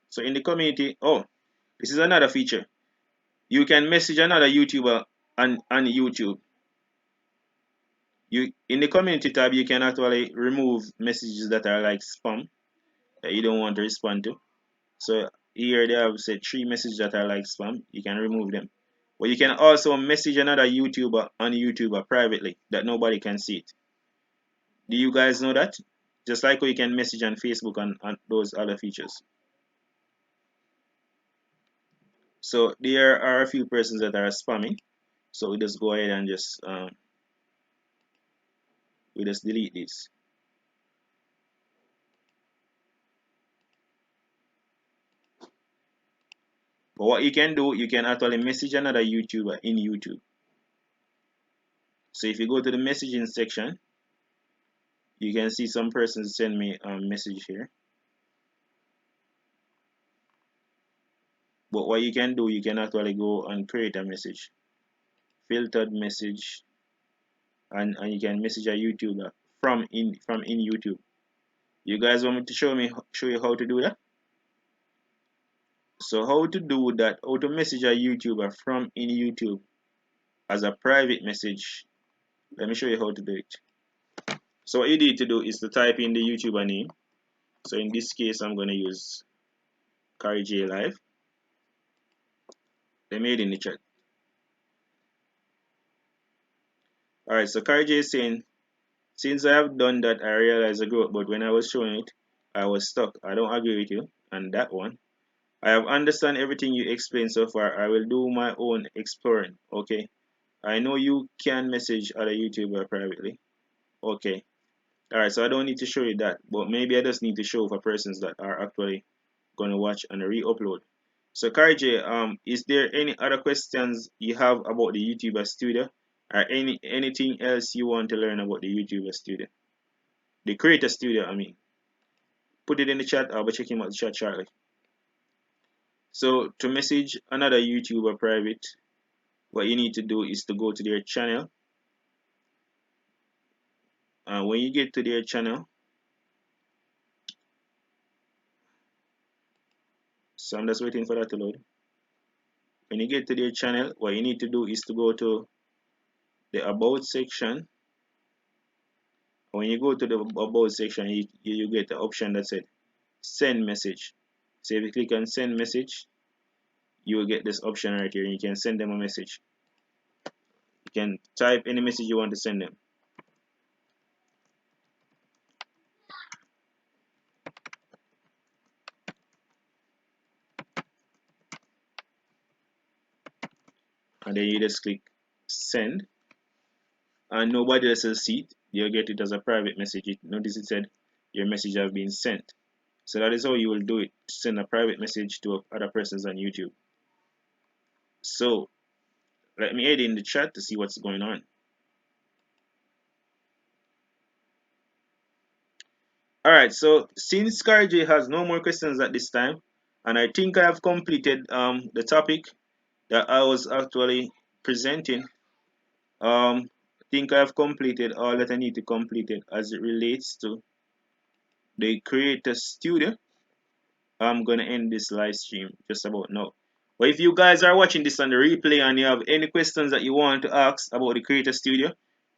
So in the community, oh, this is another feature. You can message another YouTuber on YouTube. You in the community tab you can actually remove messages that are like spam that you don't want to respond to. So here they have said 3 messages that are like spam. You can remove them. But you can also message another YouTuber on YouTuber privately that nobody can see it. Do you guys know that? Just like how you can message on Facebook and those other features. So there are a few persons that are spamming. So we just go ahead and just delete this. But what you can do, you can actually message another YouTuber in YouTube. So if you go to the messaging section, you can see some persons send me a message here. But what you can do, you can actually go and create a message, filtered message, and you can message a YouTuber from in YouTube. You guys want me to show you how to do that? So how to do that? How to message a YouTuber from in YouTube as a private message? Let me show you how to do it. So what you need to do is to type in the YouTuber name. So in this case, I'm going to use Kari J Live. They made in the chat. Alright, so Kari J is saying, since I have done that, I realized the growth, but when I was showing it, I was stuck. I don't agree with you on that one. I have understand everything you explained so far. I will do my own exploring. Okay. I know you can message other YouTuber privately. Okay. Alright, so I don't need to show you that, but maybe I just need to show for persons that are actually gonna watch and re-upload. So Karj, is there any other questions you have about the YouTuber Studio, or anything else you want to learn about the YouTuber Studio, the Creator Studio? I mean, put it in the chat. I'll be checking out the chat shortly. So to message another YouTuber private, what you need to do is to go to their channel. When you get to their channel, so I'm just waiting for that to load. When you get to their channel, what you need to do is to go to the About section. When you go to the About section, you get the option that said Send Message. So if you click on Send Message, you will get this option right here. You can send them a message. You can type any message you want to send them. And then you just click Send. And nobody else will see it. You'll get it as a private message. Notice it said your message has been sent. So that is how you will do it. Send a private message to other persons on YouTube. So let me add in the chat to see what's going on. Alright, so since Karj has no more questions at this time, and I think I have completed the topic that I was actually presenting. I think I have completed all that I need to complete it as it relates to the Creator Studio. I'm gonna end this live stream just about now. But if you guys are watching this on the replay and you have any questions that you want to ask about the Creator Studio,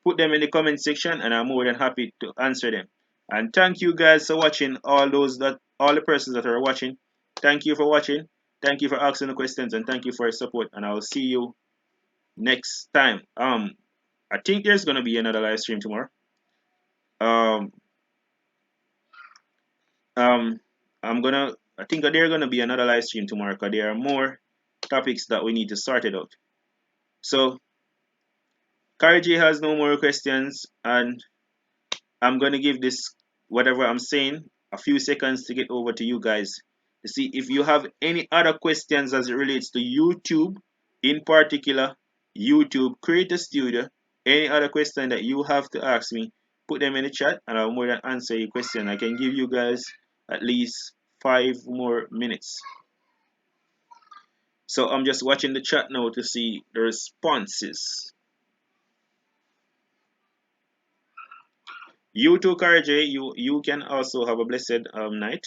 put them in the comment section and I'm more than happy to answer them. And thank you guys for watching, all the persons that are watching. Thank you for watching. Thank you for asking the questions and thank you for your support. And I'll see you next time. I think there's gonna be another live stream tomorrow. Um, um, I think there's gonna be another live stream tomorrow because there are more topics that we need to sort it out. So Karj has no more questions, and I'm gonna give this whatever I'm saying a few seconds to get over to you guys to see if you have any other questions as it relates to YouTube, in particular YouTube Creator Studio. Any other question that you have to ask me, put them in the chat, and I'll more than answer your question. I can give you guys at least 5 more minutes. So I'm just watching the chat now to see the responses. You too, Karj. You can also have a blessed night.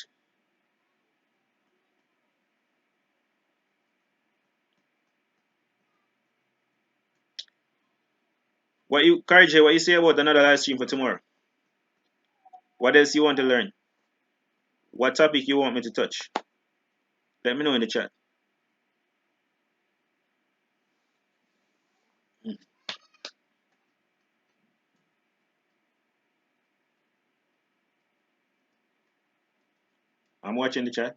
Karj, what you say about another live stream for tomorrow? What else you want to learn? What topic you want me to touch? Let me know in the chat. I'm watching the chat.